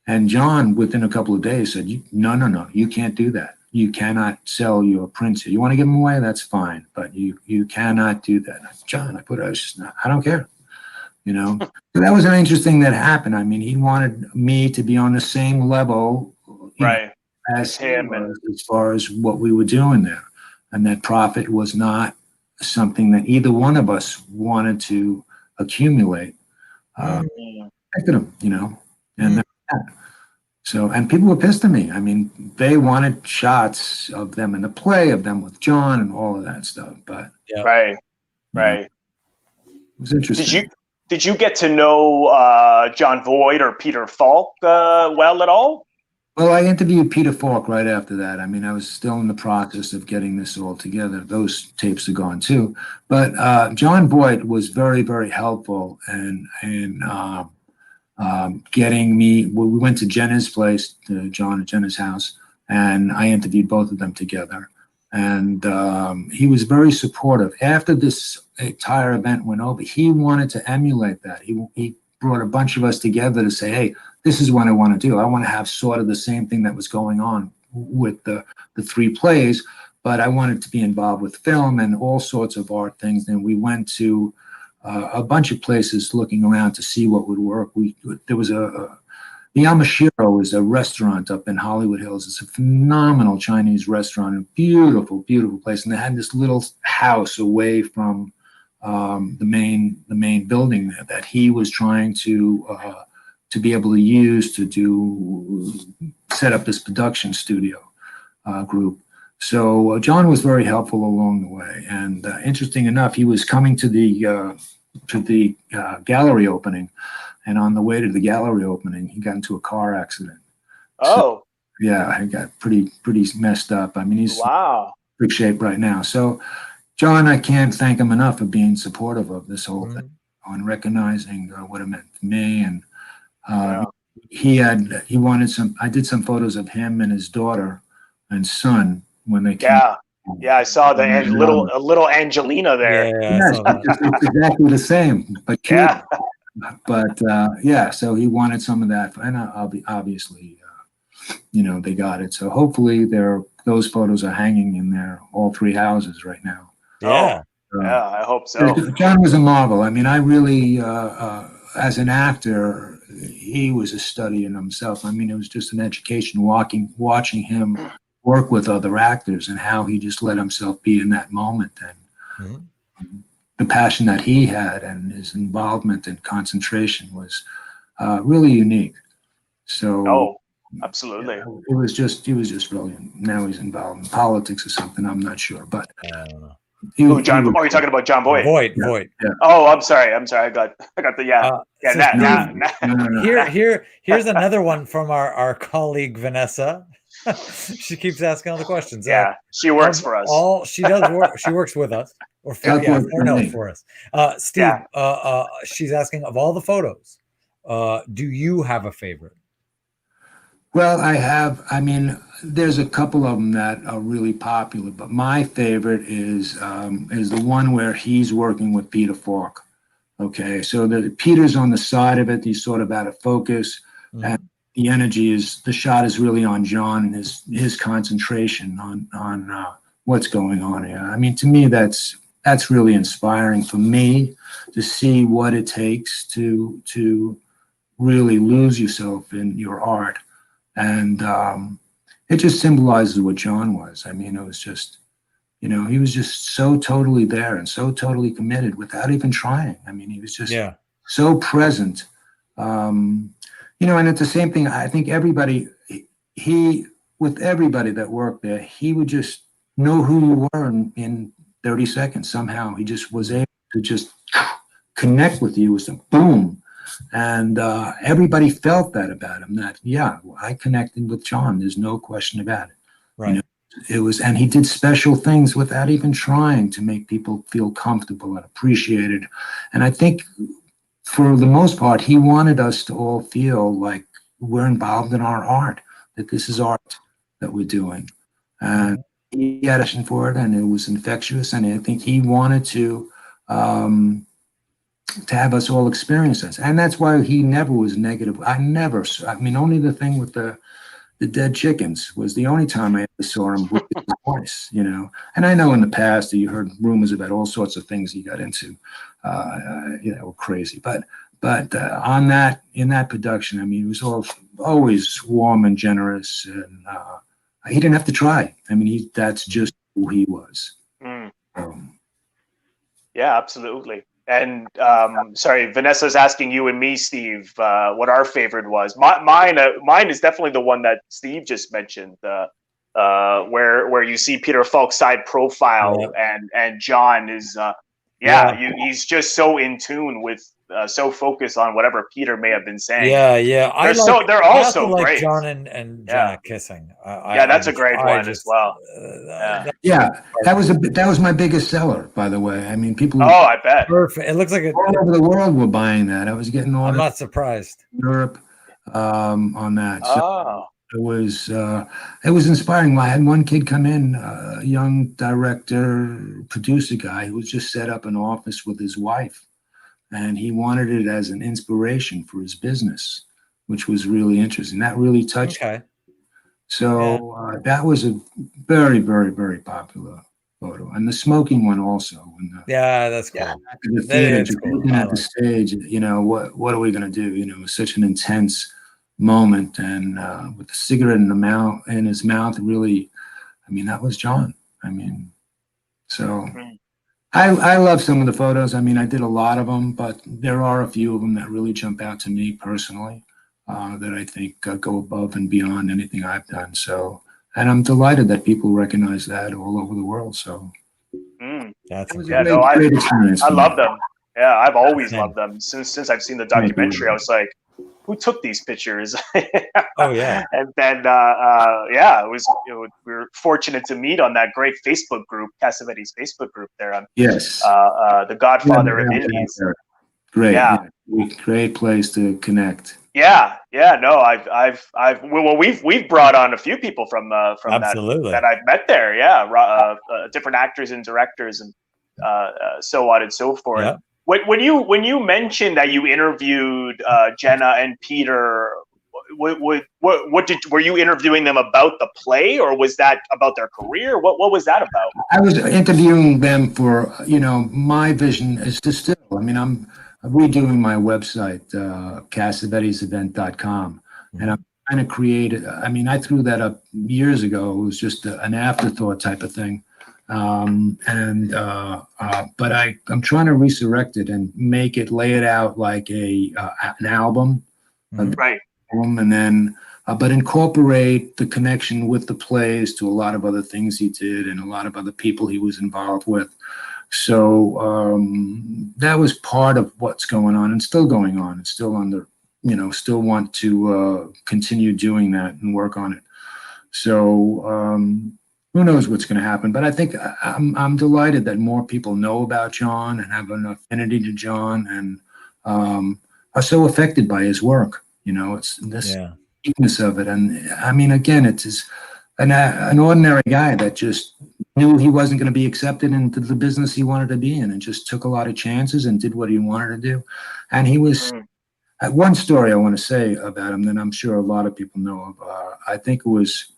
And John, within a couple of days, said, no, you can't do that. You cannot sell your prints here. You want to give them away? That's fine, but you cannot do that. John, I don't care. So that was an interesting that happened. I mean, he wanted me to be on the same level as him as far as what we were doing there. And that profit was not something that either one of us wanted to accumulate. Affected him, and so, and people were pissed at me. I mean, they wanted shots of them in the play, of them with John and all of that stuff. But right. It was interesting. Did you get to know John Voight or Peter Falk well at all? Well, I interviewed Peter Falk right after that. I mean, I was still in the process of getting this all together. Those tapes are gone too. But John Voight was very, very helpful, and getting me. We went to Gena's place, to John at Gena's house, and I interviewed both of them together. And he was very supportive. After this entire event went over, he wanted to emulate that. He brought a bunch of us together to say, hey, this is what I want to do. I want to have sort of the same thing that was going on with the 3 plays, but I wanted to be involved with film and all sorts of art things. And we went to a bunch of places looking around to see what would work. There was the Yamashiro is a restaurant up in Hollywood Hills. It's a phenomenal Chinese restaurant, a beautiful, beautiful place. And they had this little house away from the main building there that he was trying to be able to use to set up this production studio group. So John was very helpful along the way. And interesting enough, he was coming to the gallery opening. And on the way to the gallery opening, he got into a car accident. Oh. So, yeah, he got pretty messed up. I mean, he's in big shape right now. So, John, I can't thank him enough for being supportive of this whole thing and recognizing what it meant to me. And he wanted I did some photos of him and his daughter and son when they came. Yeah, I saw the little Angelina there. Yeah, it's exactly the same, but cute. Yeah. But so he wanted some of that, and obviously, they got it. So hopefully, those photos are hanging in all 3 houses right now. Yeah, I hope so. John was a marvel. I mean, I really, as an actor, he was a study in himself. I mean, it was just an education watching him work with other actors and how he just let himself be in that moment and. The passion that he had and his involvement and concentration was really unique. So, absolutely, he was just brilliant. Now he's involved in politics or something. I'm not sure, but are you talking about John Voight? Voight. Yeah. Oh, I'm sorry. I got the Here's another one from our colleague Vanessa. She keeps asking all the questions. Yeah, she works for us. She does work. She works with us, for us. Steve, she's asking, of all the photos, do you have a favorite? Well, I have. I mean, there's a couple of them that are really popular, but my favorite is the one where he's working with Peter Falk. Okay, so Peter's on the side of it. He's sort of out of focus, and the shot is really on John and his concentration on what's going on here. I mean, to me, that's really inspiring for me to see what it takes to really lose yourself in your art. And it just symbolizes what John was. I mean, it was just, he was just so totally there and so totally committed without even trying. I mean, he was just so present. And it's the same thing. I think with everybody that worked there, he would just know who you were in 30 seconds. Somehow he just was able to just connect with you with a boom. And everybody felt that about him, that, I connected with John. There's no question about it. Right. It was, and he did special things without even trying to make people feel comfortable and appreciated. And I think for the most part, he wanted us to all feel like we're involved in our art, that this is art that we're doing. And he had a passion for it, and it was infectious. And I think he wanted to have us all experience this. And that's why he never was negative. Only the thing with the dead chickens was the only time I ever saw him with his voice, And I know in the past that you heard rumors about all sorts of things he got into, crazy. But in that production, I mean, he was always warm and generous, and he didn't have to try. I mean, that's just who he was. Yeah, absolutely. And sorry, Vanessa's asking you and me, Steve, what our favorite was. Mine is definitely the one that Steve just mentioned, where you see Peter Falk's side profile, and John is he's just so in tune with so focused on whatever Peter may have been saying. Yeah. They're I all also so like great. John and Jenna kissing. That's a great one as well. That was my biggest seller, by the way. I mean, people. Oh, I bet. Perfect. It looks like all over the world were buying that. I was getting orders. I'm not surprised. In Europe, on that. So Oh. it was inspiring. I had one kid come in, a young director, producer guy who just set up an office with his wife, and he wanted it as an inspiration for his business, which was really interesting. That really touched me. So that was a very, very, very popular photo, and the smoking one also. That's cool. The theater, looking at the stage, you know, what are we going to do? You know, it was such an intense moment, and with the cigarette in his mouth, really, I mean, that was John. I mean, so I love some of the photos. I mean, I did a lot of them, but there are a few of them that really jump out to me personally, that I think go above and beyond anything I've done. So, and I'm delighted that people recognize that all over the world. So that's great experience. I love them. Yeah, I've always loved them since I've seen the documentary. I was like, who took these pictures? Oh yeah. And then we were fortunate to meet on that great Facebook group, Cassavetes Facebook group there on the Godfather of Indies. Great. Great place to connect. We've brought on a few people from that I've met there. Different actors and directors and so on and so forth. Yeah. When you mentioned that you interviewed Gena and Peter, were you interviewing them about the play, or was that about their career? What was that about? I was interviewing them for, you know, my vision is to still. I mean, I'm redoing my website, CassavetesEvent.com, and I'm trying to create. I mean, I threw that up years ago. It was just an afterthought type of thing. But I'm trying to resurrect it and make it, lay it out like an album, right? And then, but incorporate the connection with the plays to a lot of other things he did and a lot of other people he was involved with. So that was part of what's going on and still going on. It's still under, you know, still want to continue doing that and work on it. So. Who knows what's going to happen? But I think I'm delighted that more people know about John and have an affinity to John and are so affected by his work. You know, it's this weakness of it. And I mean, again, it's an ordinary guy that just knew he wasn't going to be accepted into the business he wanted to be in, and just took a lot of chances and did what he wanted to do. And he was one story I want to say about him that I'm sure a lot of people know of. I think it was.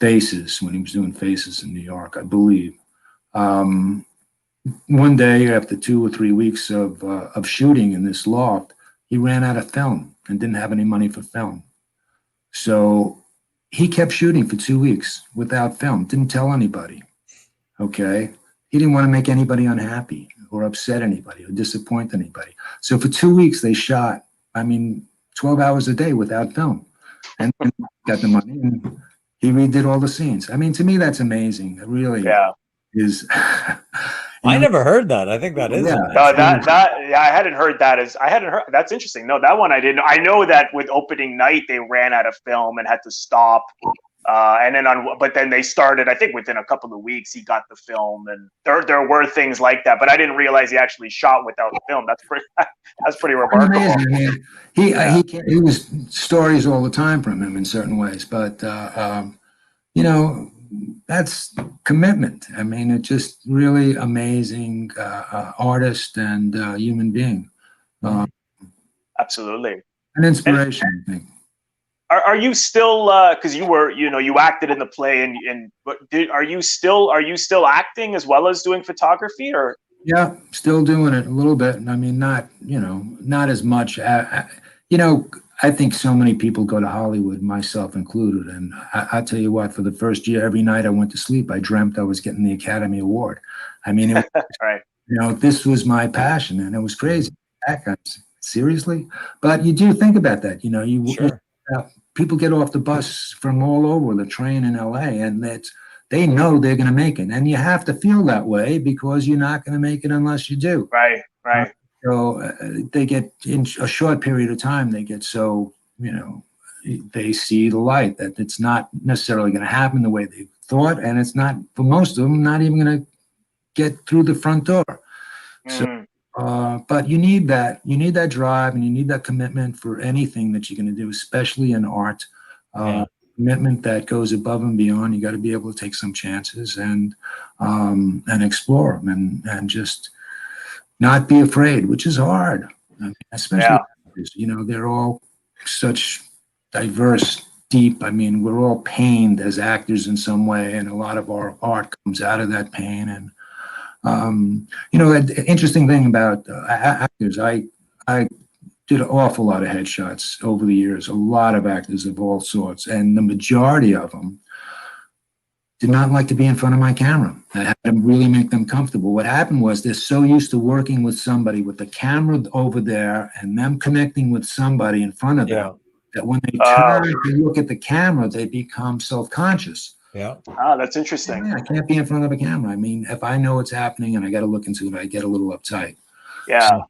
Faces, when he was doing Faces in New York, I believe. One day after 2 or 3 weeks of shooting in this loft, he ran out of film and didn't have any money for film. So he kept shooting for 2 weeks without film, didn't tell anybody. Okay. He didn't want to make anybody unhappy or upset anybody or disappoint anybody. So for 2 weeks they shot, 12 hours a day without film, and got the money. And he redid all the scenes. I mean, to me, that's amazing. It really is. I never heard that. I think that is. I hadn't heard that. That's interesting. No, that one I didn't know. I know that with opening night, they ran out of film and had to stop. But then they started, I think within a couple of weeks, he got the film, and there were things like that, but I didn't realize he actually shot without the film. That's pretty remarkable. Amazing. He was stories all the time from him in certain ways, but you know, that's commitment. I mean, it's just really amazing artist and human being. Absolutely. An inspiration, I think. Are you still, because you acted in the play, are you still acting as well as doing photography, or? Yeah, still doing it a little bit. I mean, not as much. I think so many people go to Hollywood, myself included. And I tell you what, for the first year, every night I went to sleep, I dreamt I was getting the Academy Award. I mean, it was, right. This was my passion, and it was crazy. Seriously? But you do think about that. Sure. People get off the bus from all over, the train in LA, and they know they're going to make it. And you have to feel that way, because you're not going to make it unless you do. Right. So they get, in a short period of time, they get so, they see the light that it's not necessarily going to happen the way they thought, and it's not, for most of them, not even going to get through the front door. So, but you need that drive, and you need that commitment for anything that you're going to do, especially in art. Commitment that goes above and beyond. You got to be able to take some chances and explore them, and just not be afraid, which is hard. I mean, especially they're all such diverse, deep. I mean, we're all pained as actors in some way, and a lot of our art comes out of that pain. And the interesting thing about actors, I did an awful lot of headshots over the years, a lot of actors of all sorts, and the majority of them did not like to be in front of my camera. I had to really make them comfortable. What happened was they're so used to working with somebody with the camera over there and them connecting with somebody in front of them that when they turn to look at the camera, they become self-conscious. Yeah. Oh, that's interesting. I can't be in front of a camera. I mean, if I know what's happening and I got to look into it, I get a little uptight. Yeah. So,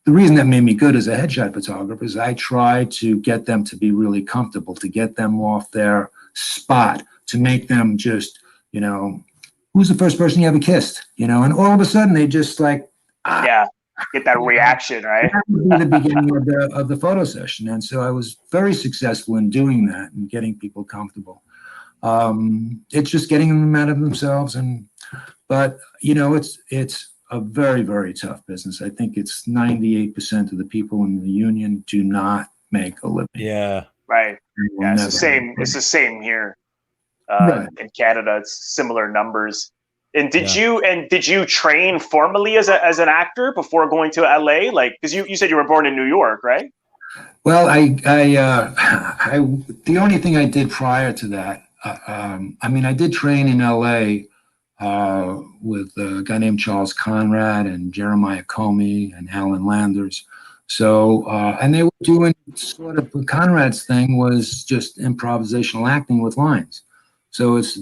the reason that made me good as a headshot photographer is I tried to get them to be really comfortable, to get them off their spot, to make them just, who's the first person you ever kissed, and all of a sudden they just like, get that reaction, right? That would be the beginning of the photo session. And so I was very successful in doing that and getting people comfortable. It's just getting them out of themselves. But it's a very, very tough business. I think it's 98% of the people in the union do not make a living. Yeah. Right. Yeah, it's the same. It's the same here in Canada. It's similar numbers. And did you train formally as an actor before going to LA? Like, because you said you were born in New York, right? Well, I the only thing I did prior to that, I did train in LA with a guy named Charles Conrad and Jeremiah Comey and Alan Landers. So, and they were doing sort of, Conrad's thing was just improvisational acting with lines. So it's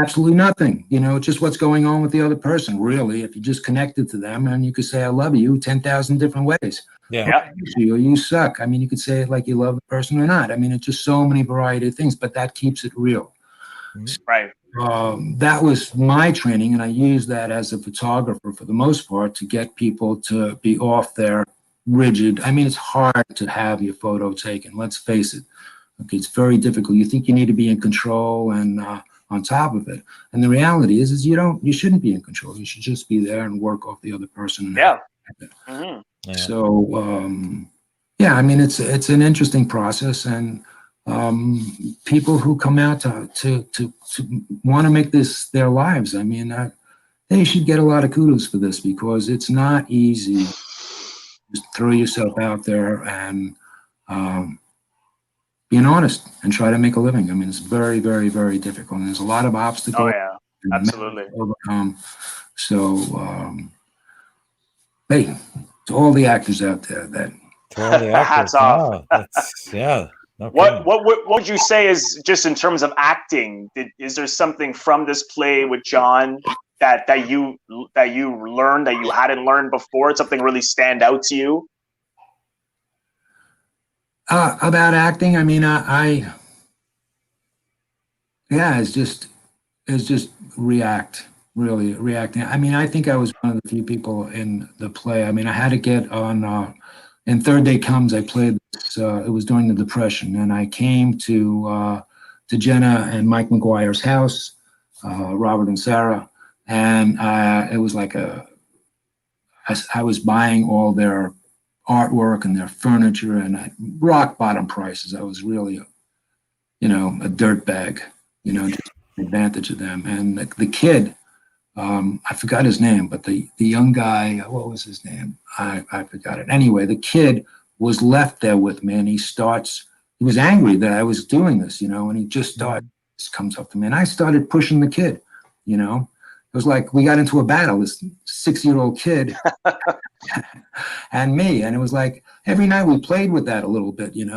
absolutely nothing, just what's going on with the other person, really. If you just connected to them, and you could say, I love you 10,000 different ways. Yeah. You suck. You could say it like you love the person or not. It's just so many variety of things, but that keeps it real. Right. That was my training, and I used that as a photographer for the most part to get people to be off their rigid. It's hard to have your photo taken. Let's face it. Okay, it's very difficult. You think you need to be in control and on top of it, and the reality is you shouldn't be in control. You should just be there and work off the other person. Yeah. Mm-hmm. Yeah. So it's an interesting process, and people who come out to want to make this their lives, they should get a lot of kudos for this, because it's not easy. Just throw yourself out there and being honest and try to make a living. It's very, very, very difficult, and there's a lot of obstacles. Oh yeah, absolutely. To overcome. So, hey, to all the actors out there, hats off. No, what would you say is, just in terms of acting? Is there something from this play with John that you learned that you hadn't learned before? Something really stand out to you? About acting, it's just reacting. I think I was one of the few people in the play. I had to get on. In Third Day Comes, I played this. It was during the Depression, and I came to Gena and Mike McGuire's house, Robert and Sarah, and it was like I was buying all their artwork and their furniture, and at rock bottom prices. I was really, a dirt bag, just taking advantage of them. And the kid, I forgot his name, but the young guy, what was his name? I forgot it. Anyway, the kid was left there with me, and he was angry that I was doing this, and he just comes up to me, and I started pushing the kid, It was like we got into a battle, this 6-year-old kid and me. And it was like every night we played with that a little bit, and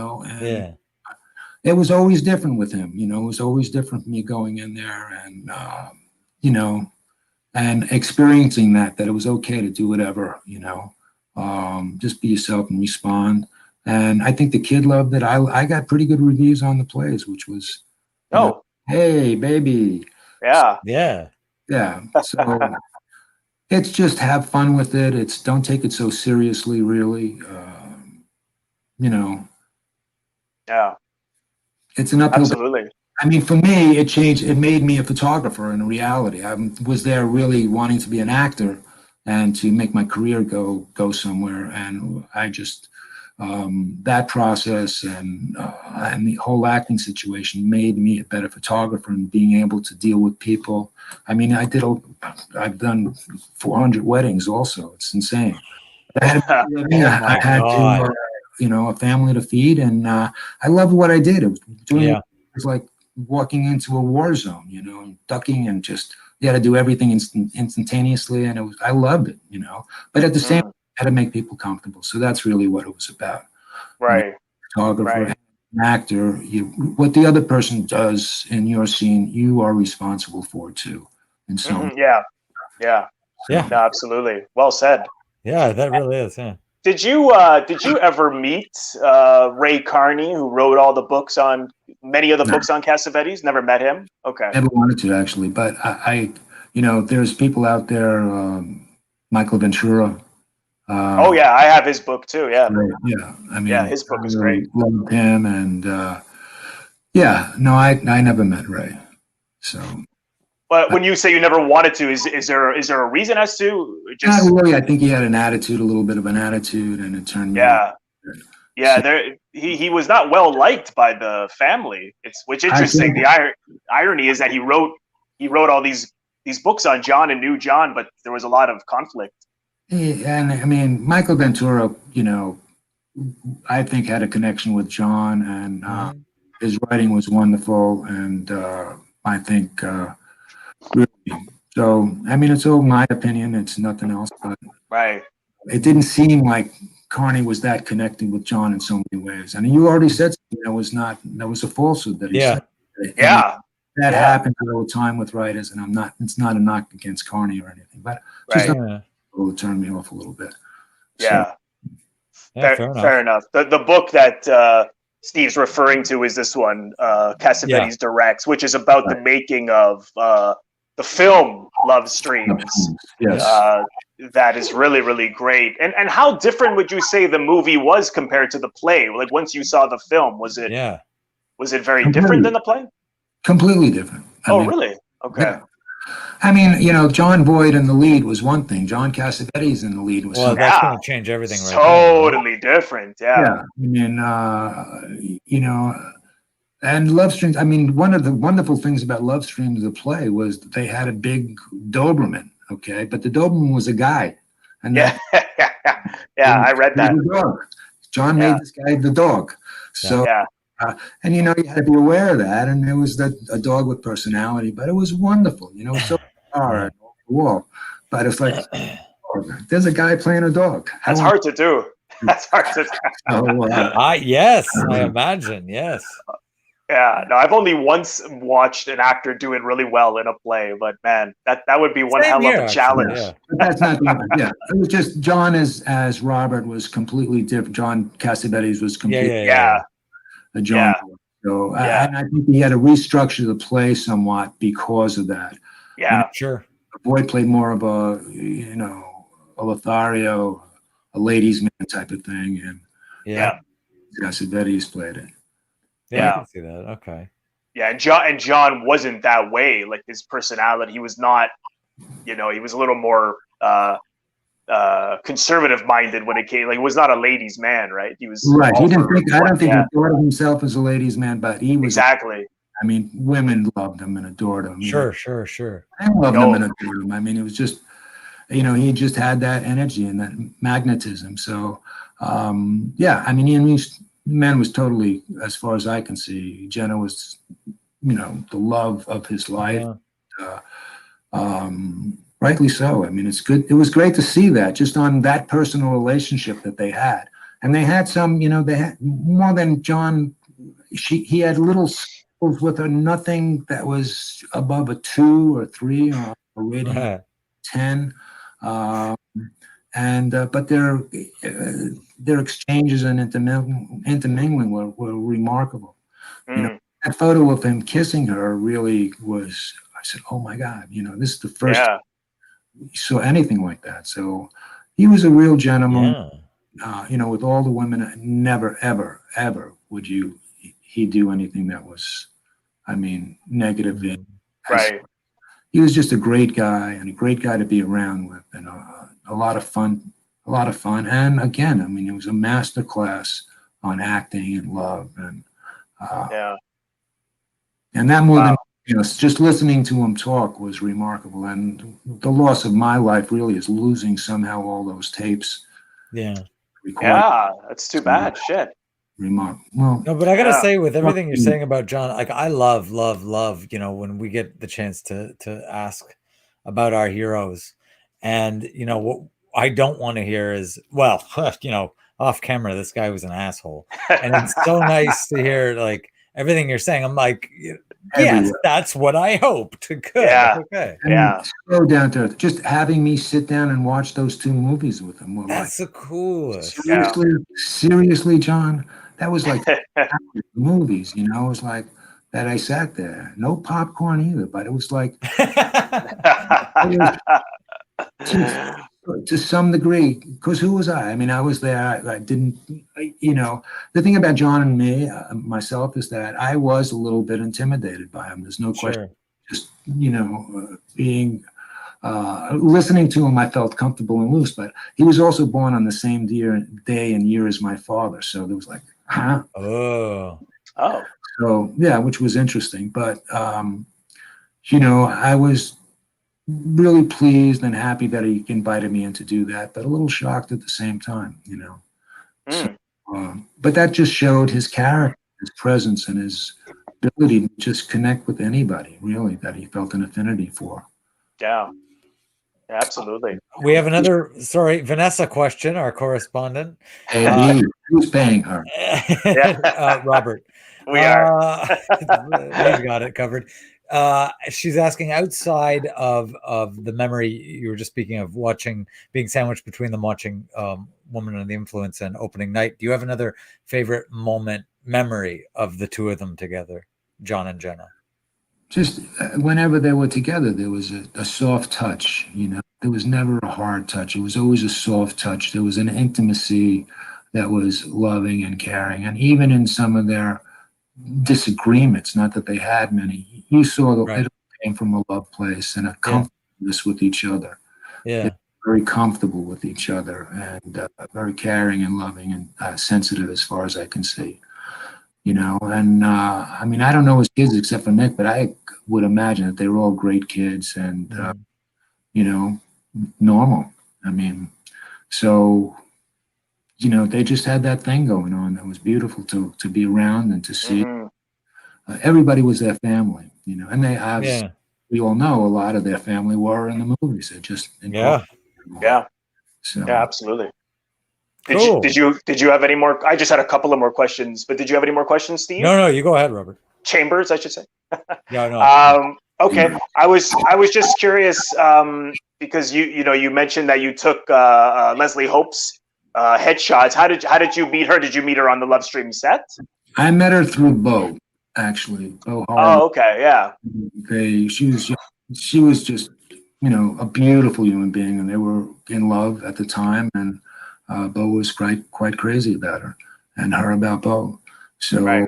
it was always different with him, it was always different from me going in there and, and experiencing that it was okay to do whatever, just be yourself and respond. And I think the kid loved it. I got pretty good reviews on the plays, which was, Oh, hey, baby. yeah. Yeah. Yeah. So it's just have fun with it. It's don't take it so seriously, really. Yeah. It's an uphill. Absolutely. I mean, for me, it changed. It made me a photographer in reality. I was there really wanting to be an actor and to make my career go somewhere. And I just that process and the whole acting situation made me a better photographer and being able to deal with people. I mean, I've done 400 weddings. Also, it's insane. I had to, a family to feed, and I loved what I did. It was it was like walking into a war zone, ducking and just you had to do everything instantaneously, and I loved it, But at the same time, I had to make people comfortable, so that's really what it was about. Right. Photographer, an actor, what the other person does in your scene, you are responsible for too, and so yeah. No, absolutely. Well said. Yeah, that really is. Yeah. Did you ever meet Ray Carney, who wrote all the books on many of the books on Cassavetes? Never met him. Okay. Never wanted to actually, but I there's people out there, Michael Ventura. Oh yeah, I have his book too. Yeah. Yeah, I mean, his book is great. Loved him, and I never met Ray, so. But when you say you never wanted to, is there a reason as to just? Not really. I think he had a little bit of an attitude, and it turned me off. Yeah. He was not well liked by the family. Which interesting. The irony is that he wrote all these books on John and knew John, but there was a lot of conflict. And I mean, Michael Ventura, I think had a connection with John, and his writing was wonderful, and I think. Really. So, I mean, it's all my opinion. It's nothing else. But right. It didn't seem like Carney was that connected with John in so many ways. I mean, you already said something that was a falsehood that he said. That happens all the time with writers, and it's not a knock against Carney or anything, but just will turn me off a little bit. Yeah. So, fair enough. The book that Steve's referring to is this one, Cassavetes Directs, which is about the making of the film Love Streams. Yes. That is really, really great. And how different would you say the movie was compared to the play? Like once you saw the film, was it very different than the play? Completely different. I mean, really? Okay. Yeah. I mean, John Voight in the lead was one thing. John Cassavetes in the lead was something. That's going to change everything right Totally different. Yeah. I mean, and Love Streams, I mean, one of the wonderful things about Love Streams, the play, was that they had a big Doberman, okay? But the Doberman was a guy. And I read that. The dog. John made this guy the dog. So, and you had to be aware of that. And it was a dog with personality, but it was wonderful. It's so hard off the wall. But it's like, there's a guy playing a dog. That's hard to do. That's hard to do. Yes, I imagine. Yes. Yeah, no, I've only once watched an actor do it really well in a play, but man, that would be one hell of a challenge. Yeah. That's not it was just John as Robert was completely different. John Cassavetes was completely a John. So and I think he had to restructure the play somewhat because of that. Yeah, sure. Voight played more of a Lothario, a ladies' man type of thing, and Cassavetes played it. Yeah, I can see that. Okay. Yeah, and John wasn't that way. Like his personality, he was not. He was a little more conservative minded when it came. Like he was not a ladies' man, right? He was right. He didn't think. I don't think he thought of himself as a ladies' man, but he was exactly. I mean, women loved him and adored him. Sure. I loved him and adored him. I mean, it was just, he just had that energy and that magnetism. So, I mean, the man was totally, as far as I can see, Gena was, the love of his life. Rightly so. I mean, it's good. It was great to see that just on that personal relationship that they had. And they had some, they had more than John. He had little skills with her, nothing that was above a 2 or 3 or a rating. 10. Um, but their exchanges and intermingling were remarkable. You know, that photo of him kissing her really was. I said, "Oh my God!" You know, this is the first time you saw anything like that. So he was a real gentleman. You know, with all the women, never, ever, ever would he do anything that was, I mean, negative. Right. He was just a great guy and a great guy to be around with, and a lot of fun, a lot of fun. And again, I mean, it was a master class on acting and love, and and that more than, you know, just listening to him talk was remarkable. And the loss of my life really is losing somehow all those tapes. Yeah. Yeah, that's too bad. Shit. Remarkable. Well, no, but I gotta say, with everything you're saying about John, like I love, you know, when we get the chance to ask about our heroes, and you know what I don't want to hear is, well, you know, off camera, this guy was an asshole, and it's so nice to hear like everything you're saying. I'm like, yes, that's what I hoped. Good. Yeah. Okay. Yeah. So down to earth. Just having me sit down and watch those 2 movies with him. That's the coolest. Seriously, John, that was like movies, you know. It was like that. I sat there, no popcorn either, but it was like to some degree, because who was I? I mean, I was there. I didn't, you know, the thing about John and me, myself, is that I was a little bit intimidated by him. There's no question. Just, you know, being, listening to him, I felt comfortable and loose, but he was also born on the same day and year as my father. So there was like, huh? Oh. So, yeah, which was interesting. But, you know, I was really pleased and happy that he invited me in to do that, but a little shocked at the same time, you know. So, but that just showed his character, his presence, and his ability to just connect with anybody, really, that he felt an affinity for. Yeah, absolutely. We have another, Vanessa question, our correspondent. Hey, who's paying her? Robert. We are. We've got it covered. She's asking, outside of the memory you were just speaking of, being sandwiched between them watching Woman Under the Influence and opening night, do you have another favorite memory of the 2 of them together, John and Gena? Just whenever they were together, there was a soft touch, you know. There was never a hard touch. It was always a soft touch. There was an intimacy that was loving and caring. And even in some of their disagreements, not that they had many, you saw that it came from a love place and a comfortableness with each other. Yeah. Very comfortable with each other, and very caring and loving and sensitive as far as I can see. You know, and I mean, I don't know his kids except for Nick, but I would imagine that they were all great kids and, you know, normal. I mean, so, you know, they just had that thing going on that was beautiful to be around and to see. Everybody was their family, you know, and they obviously, we all know a lot of their family were in the movies. They just, so, absolutely. Did you have any more? I just had a couple of more questions, but did you have any more questions, Steve? No, you go ahead, Robert. Chambers, I should say. Okay. I was just curious, because you mentioned that you took Leslie Hope's headshots. How did you meet her? Did you meet her on the Love Stream set? I met her through Bo, actually. Bo Harley. Oh, okay, yeah. She was just, you know, a beautiful human being, and they were in love at the time, and Bo was quite crazy about her, and her about Bo. So I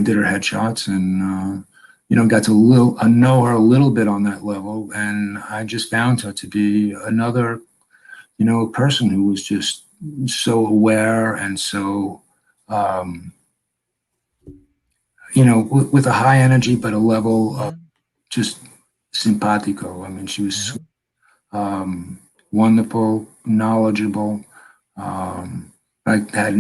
did her headshots, and you know, got to know her a little bit on that level, and I just found her to be another, you know, person who was just so aware and so, you know, with a high energy, but a level of just simpatico. I mean, she was wonderful, knowledgeable. I had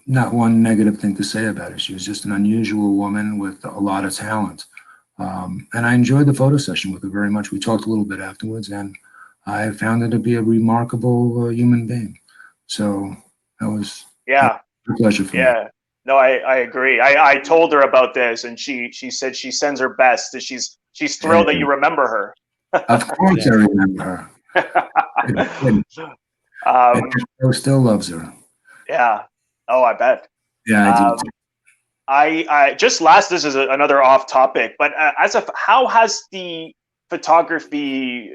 not one negative thing to say about her. She was just an unusual woman with a lot of talent. And I enjoyed the photo session with her very much. We talked a little bit afterwards, and I found her to be a remarkable human being. So that was a pleasure for me. No, I agree. I told her about this, and she said she sends her best. She's thrilled that you remember her. Of course, Yeah. I remember her. And Joe still loves her. Yeah. Oh, I bet. Yeah, I do. Um, I just last. This is another off topic, but how has the photography,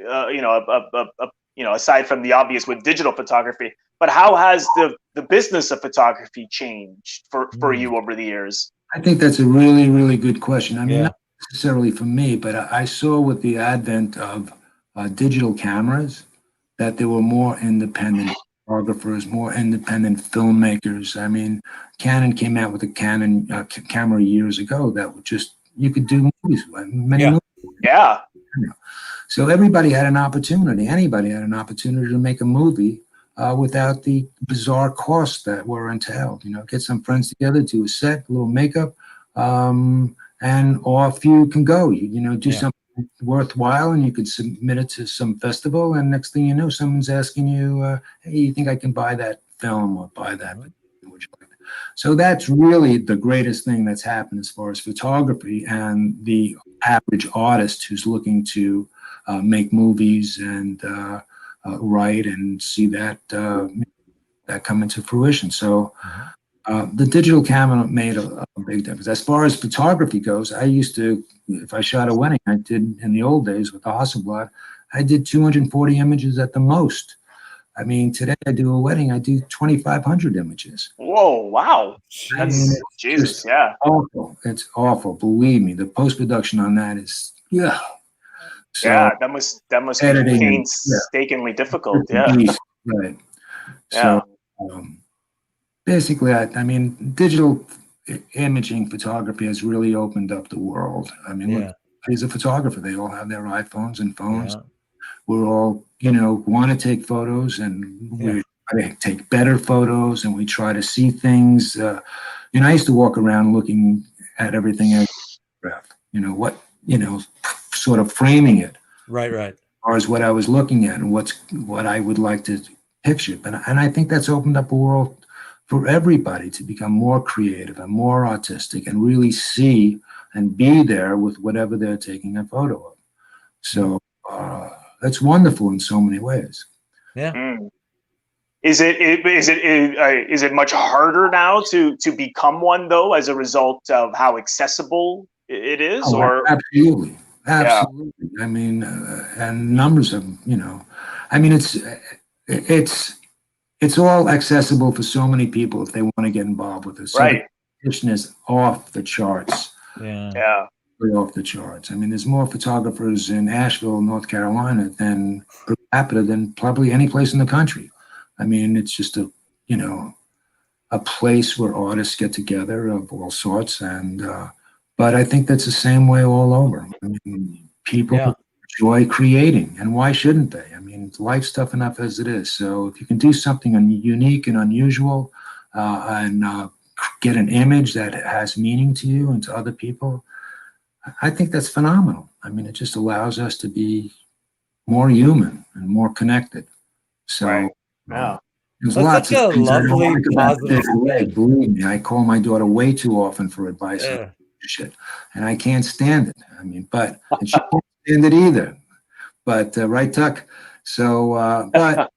aside from the obvious with digital photography, but how has the business of photography changed for you over the years? I think that's a really, really good question. I mean, Yeah. not necessarily for me, but I saw with the advent of digital cameras that there were more independent photographers, more independent filmmakers. I mean, Canon came out with a Canon camera years ago that would just, you could do movies, many Yeah. movies. Yeah. So everybody had an opportunity. Anybody had an opportunity to make a movie without the bizarre costs that were entailed. Get some friends together, do a set, a little makeup, and off you can go. Do Yeah. something worthwhile, and you could submit it to some festival. And next thing you know, someone's asking you, "Hey, you think I can buy that film or buy that?" So that's really the greatest thing that's happened as far as photography and the average artist who's looking to make movies and write and see that come into fruition. So the digital camera made a big difference. As far as photography goes, I used to, if I shot a wedding, I did in the old days with the Hasselblad, I did 240 images at the most. I mean, today I do a wedding, I do 2,500 images. Whoa! Wow. I mean, That's it's Jesus. just Yeah. awful. It's awful. Believe me, the post-production on that is, yeah. So Yeah. That must be editing, painstakingly difficult. Yeah. right. Yeah. So basically, I mean, digital imaging photography has really opened up the world. I mean, look, he's a photographer. They all have their iPhones and phones. Yeah. We're all, want to take photos, and we try to take better photos, and we try to see things. I used to walk around looking at everything as sort of framing it. Right. As far as what I was looking at and what I would like to picture. And I think that's opened up a world for everybody to become more creative and more artistic and really see and be there with whatever they're taking a photo of. So that's wonderful in so many ways. Yeah. Mm. Is it much harder now to become one though, as a result of how accessible it is? Oh, or absolutely. Yeah. I mean, and numbers of I mean, it's all accessible for so many people if they want to get involved with it. So Right. the competition is off the charts. Yeah. Off the charts. I mean, there's more photographers in Asheville, North Carolina, than per capita than probably any place in the country. I mean, it's just a place where artists get together of all sorts, and but I think that's the same way all over. I mean, people enjoy creating, and why shouldn't they? I mean, life's tough enough as it is. So if you can do something unique and unusual, and get an image that has meaning to you and to other people, I think that's phenomenal. I mean, it just allows us to be more human and more connected. So Right. Yeah. there's That's lots such of a things I don't lovely, like about positive it. Believe me, I call my daughter way too often for advice on shit, and I can't stand it. I mean, and she can't stand it either. But right, Tuck. So, but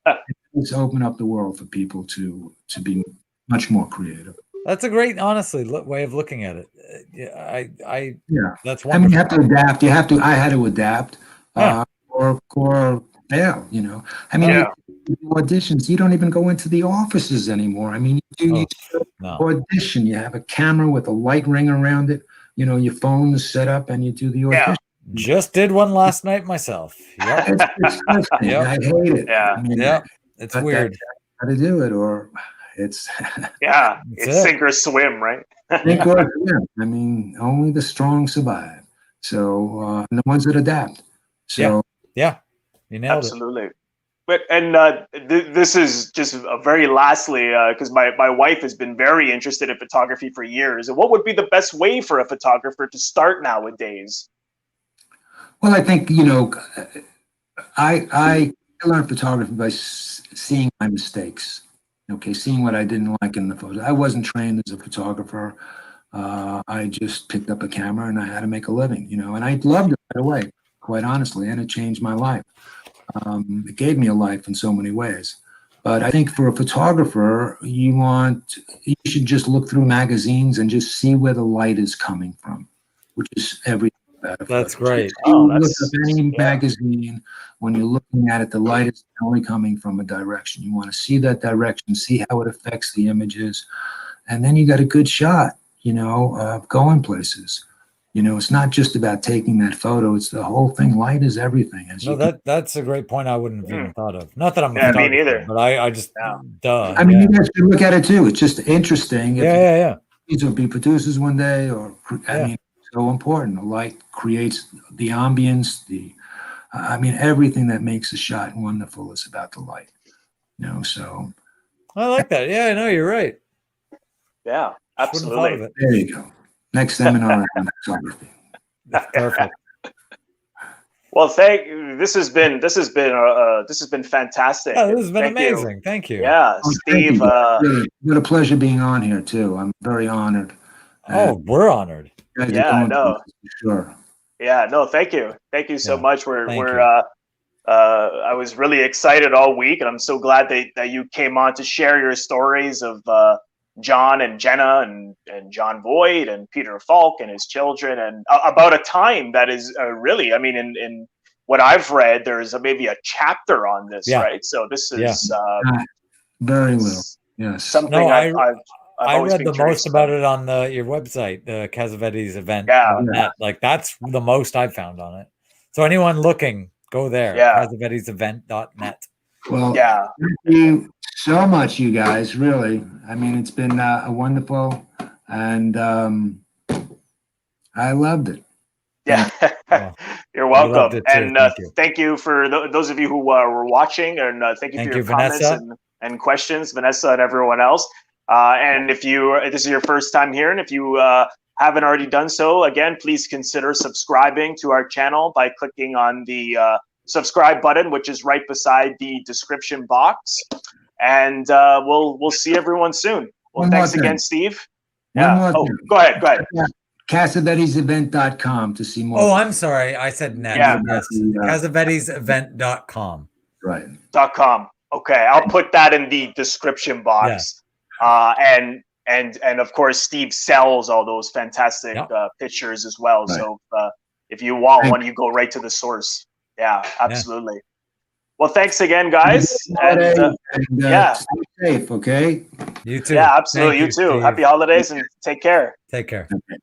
it's open up the world for people to be much more creative. That's a great, honestly, way of looking at it. That's wonderful. I mean, you have to adapt. I had to adapt, or fail. I mean, auditions. You don't even go into the offices anymore. I mean, you audition. You have a camera with a light ring around it. Your phone is set up, and you do the audition. Just did one last night myself. Yep. It's disgusting. I hate it. Yeah. I mean, it's weird. How to do it, or it's it's sink or swim, right? Sink or swim. I mean, only the strong survive. So the ones that adapt. So you nailed absolutely. But this is just very lastly, because my wife has been very interested in photography for years. And what would be the best way for a photographer to start nowadays? Well, I think I learned photography by seeing my mistakes. Okay, seeing what I didn't like in the photos. I wasn't trained as a photographer. I just picked up a camera and I had to make a living. And I loved it right away. quite honestly, and it changed my life. It gave me a life in so many ways. But I think for a photographer, you should just look through magazines and just see where the light is coming from, which is everything about it. That's great. You look up any magazine, when you're looking at it, the light is only coming from a direction. You want to see that direction, see how it affects the images, and then you got a good shot, going places. It's not just about taking that photo, it's the whole thing. Light is everything. That's a great point I wouldn't have even thought of. Not that I'm a me photographer, neither. but I just, duh. I mean, you guys should look at it too. It's just interesting. Yeah. These will be producers one day, I mean, so important. The light creates the ambience, everything that makes a shot wonderful is about the light. So. I like that. Yeah, I know, you're right. Yeah, absolutely. There you go. Next seminar on photography. Perfect. Well, this has been fantastic. Oh, this has been amazing. Thank you. Yeah, Steve. Really, what a pleasure being on here too. I'm very honored. We're honored. Yeah, no. Sure. Yeah, no. Thank you so much. I was really excited all week, and I'm so glad that you came on to share your stories of John and Gena and John Voight and Peter Falk and his children, and about a time that is really, in what I've read, there's maybe a chapter on this, right? So this is very little. Yes. Something I've read the most about it on your website, the Cassavetes event. Like that's the most I've found on it. So anyone looking, go there. CassavetesEvent.net. Well, thank you so much, you guys. Really, it's been a wonderful, and I loved it. Yeah, you're welcome, and thank you for those of you who were watching, and thank you for your comments and questions, Vanessa and everyone else. And if this is your first time here, and if you haven't already done so, again, please consider subscribing to our channel by clicking on the subscribe button, which is right beside the description box. And we'll see everyone soon. Well, thanks again, Steve. Yeah. Go ahead. CassavetesEvent.com to see more. Oh, I'm sorry. I said net. Yeah. Yes. CassavetesEvent.com. Right. .com. Okay. I'll put that in the description box. And of course, Steve sells all those fantastic pictures as well. Right. So if you want one, you go right to the source. Yeah, absolutely. Well, thanks again, guys. And stay safe, okay? You too. Yeah, absolutely. You too. Happy holidays and take care. Take care. Okay.